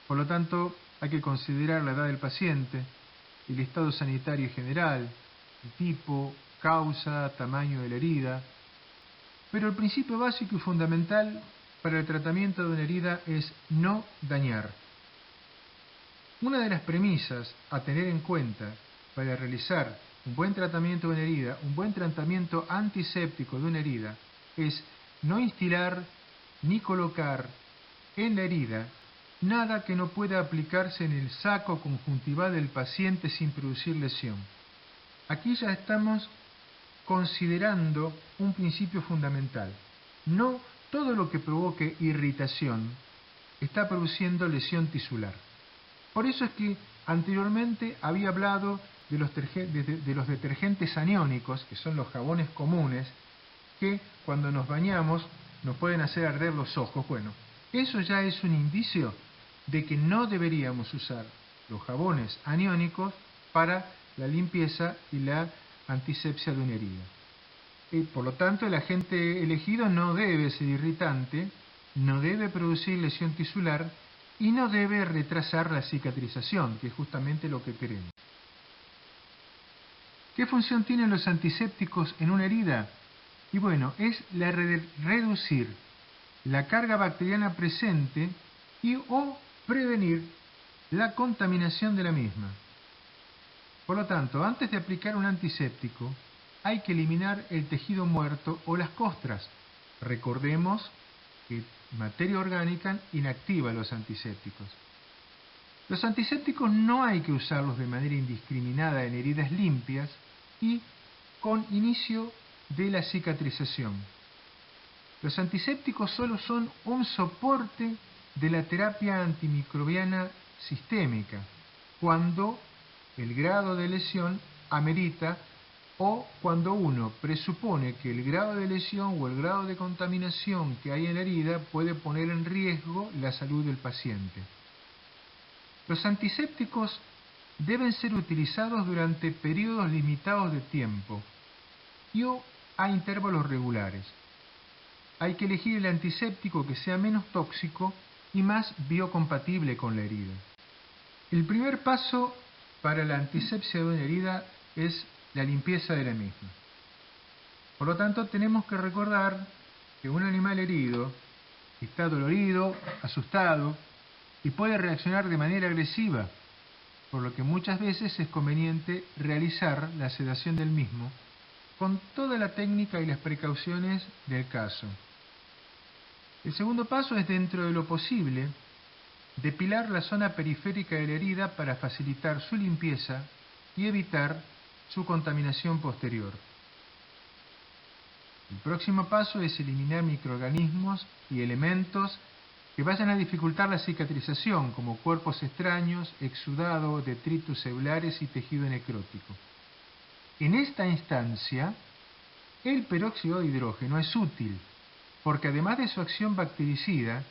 Por lo tanto, hay que considerar la edad del paciente, el estado sanitario general, el tipo, causa, tamaño de la herida. Pero el principio básico y fundamental para el tratamiento de una herida es no dañar. Una de las premisas a tener en cuenta para realizar un buen tratamiento de una herida, un buen tratamiento antiséptico de una herida, es no instilar ni colocar en la herida nada que no pueda aplicarse en el saco conjuntival del paciente sin producir lesión. Aquí ya estamos considerando un principio fundamental. No todo lo que provoque irritación está produciendo lesión tisular. Por eso es que anteriormente había hablado de los detergentes aniónicos, que son los jabones comunes, que cuando nos bañamos nos pueden hacer arder los ojos. Bueno, eso ya es un indicio de que no deberíamos usar los jabones aniónicos para la limpieza y la antisepsia de una herida. Por lo tanto, el agente elegido no debe ser irritante, no debe producir lesión tisular y no debe retrasar la cicatrización, que es justamente lo que queremos. ¿Qué función tienen los antisépticos en una herida? Y bueno, es la de reducir la carga bacteriana presente y o prevenir la contaminación de la misma. Por lo tanto, antes de aplicar un antiséptico, hay que eliminar el tejido muerto o las costras. Recordemos que materia orgánica inactiva los antisépticos. Los antisépticos no hay que usarlos de manera indiscriminada en heridas limpias y con inicio de la cicatrización. Los antisépticos solo son un soporte de la terapia antimicrobiana sistémica, cuando el grado de lesión amerita o cuando uno presupone que el grado de lesión o el grado de contaminación que hay en la herida puede poner en riesgo la salud del paciente. Los antisépticos deben ser utilizados durante periodos limitados de tiempo y o a intervalos regulares. Hay que elegir el antiséptico que sea menos tóxico y más biocompatible con la herida. El primer paso para la antisepsia de una herida es la limpieza de la misma. Por lo tanto, tenemos que recordar que un animal herido está dolorido, asustado y puede reaccionar de manera agresiva, por lo que muchas veces es conveniente realizar la sedación del mismo con toda la técnica y las precauciones del caso. El segundo paso es, dentro de lo posible, depilar la zona periférica de la herida para facilitar su limpieza y evitar su contaminación posterior. El próximo paso es eliminar microorganismos y elementos que vayan a dificultar la cicatrización, como cuerpos extraños, exudado, detritus celulares y tejido necrótico. En esta instancia, el peróxido de hidrógeno es útil, porque además de su acción bactericida,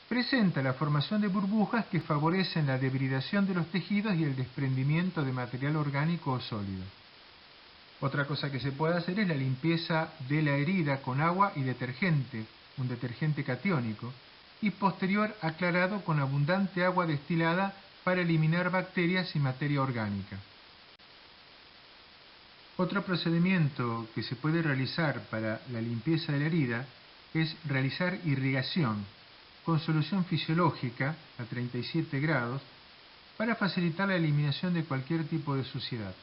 presenta la formación de burbujas que favorecen la debridación de los tejidos y el desprendimiento de material orgánico o sólido. Otra cosa que se puede hacer es la limpieza de la herida con agua y detergente, un detergente catiónico, y posterior aclarado con abundante agua destilada para eliminar bacterias y materia orgánica. Otro procedimiento que se puede realizar para la limpieza de la herida es realizar irrigación con solución fisiológica a 37 grados para facilitar la eliminación de cualquier tipo de suciedad.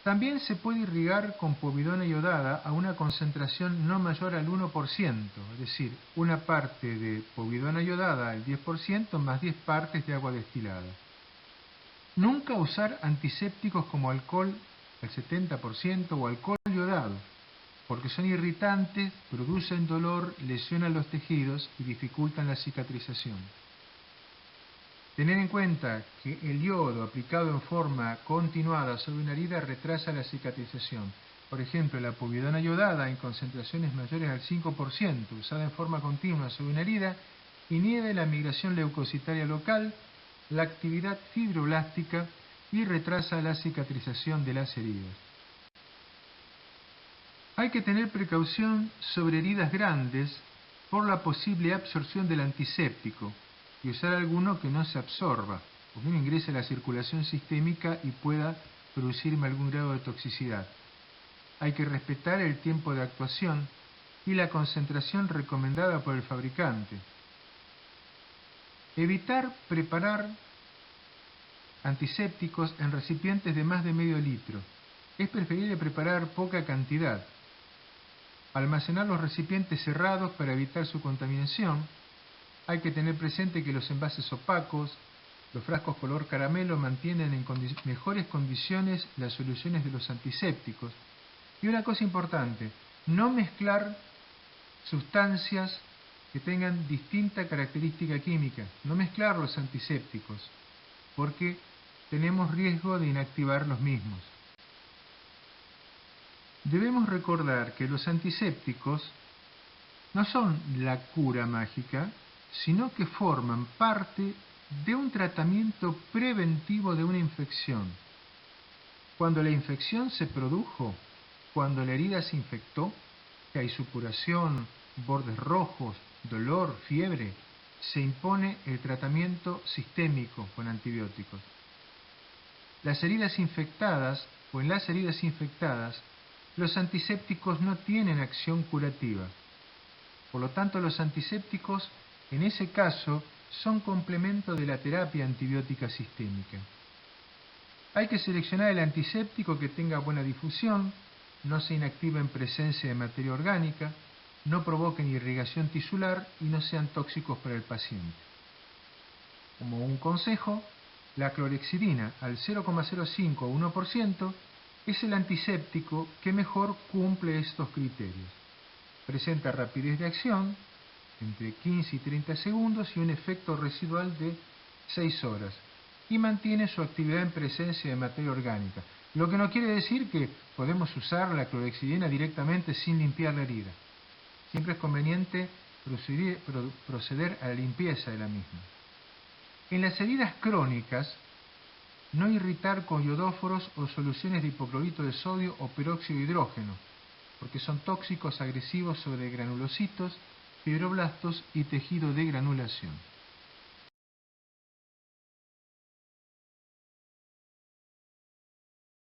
También se puede irrigar con povidona iodada a una concentración no mayor al 1%, es decir, una parte de povidona iodada al 10% más 10 partes de agua destilada. Nunca usar antisépticos como alcohol al 70% o alcohol iodado, porque son irritantes, producen dolor, lesionan los tejidos y dificultan la cicatrización. Tener en cuenta que el yodo aplicado en forma continuada sobre una herida retrasa la cicatrización. Por ejemplo, la povidona iodada en concentraciones mayores al 5%, usada en forma continua sobre una herida, inhibe la migración leucocitaria local, la actividad fibroblástica y retrasa la cicatrización de las heridas. Hay que tener precaución sobre heridas grandes por la posible absorción del antiséptico y usar alguno que no se absorba, o bien ingrese a la circulación sistémica y pueda producirme algún grado de toxicidad. Hay que respetar el tiempo de actuación y la concentración recomendada por el fabricante. Evitar preparar antisépticos en recipientes de más de medio litro. Es preferible preparar poca cantidad. Almacenar los recipientes cerrados para evitar su contaminación. Hay que tener presente que los envases opacos, los frascos color caramelo mantienen en mejores condiciones las soluciones de los antisépticos. Y una cosa importante, no mezclar sustancias que tengan distinta característica química, no mezclar los antisépticos, porque tenemos riesgo de inactivar los mismos. Debemos recordar que los antisépticos no son la cura mágica, sino que forman parte de un tratamiento preventivo de una infección. Cuando la infección se produjo, cuando la herida se infectó, que hay supuración, bordes rojos, dolor, fiebre, se impone el tratamiento sistémico con antibióticos. Las heridas infectadas o en las heridas infectadas, los antisépticos no tienen acción curativa. Por lo tanto, los antisépticos, en ese caso, son complemento de la terapia antibiótica sistémica. Hay que seleccionar el antiséptico que tenga buena difusión, no se inactive en presencia de materia orgánica, no provoquen irrigación tisular y no sean tóxicos para el paciente. Como un consejo, la clorhexidina al 0,05 o 1% es el antiséptico que mejor cumple estos criterios. Presenta rapidez de acción, entre 15 y 30 segundos y un efecto residual de 6 horas, y mantiene su actividad en presencia de materia orgánica. Lo que no quiere decir que podemos usar la clorhexidina directamente sin limpiar la herida. Siempre es conveniente proceder a la limpieza de la misma. En las heridas crónicas, no irritar con iodoforos o soluciones de hipoclorito de sodio o peróxido de hidrógeno, porque son tóxicos agresivos sobre granulocitos, fibroblastos y tejido de granulación.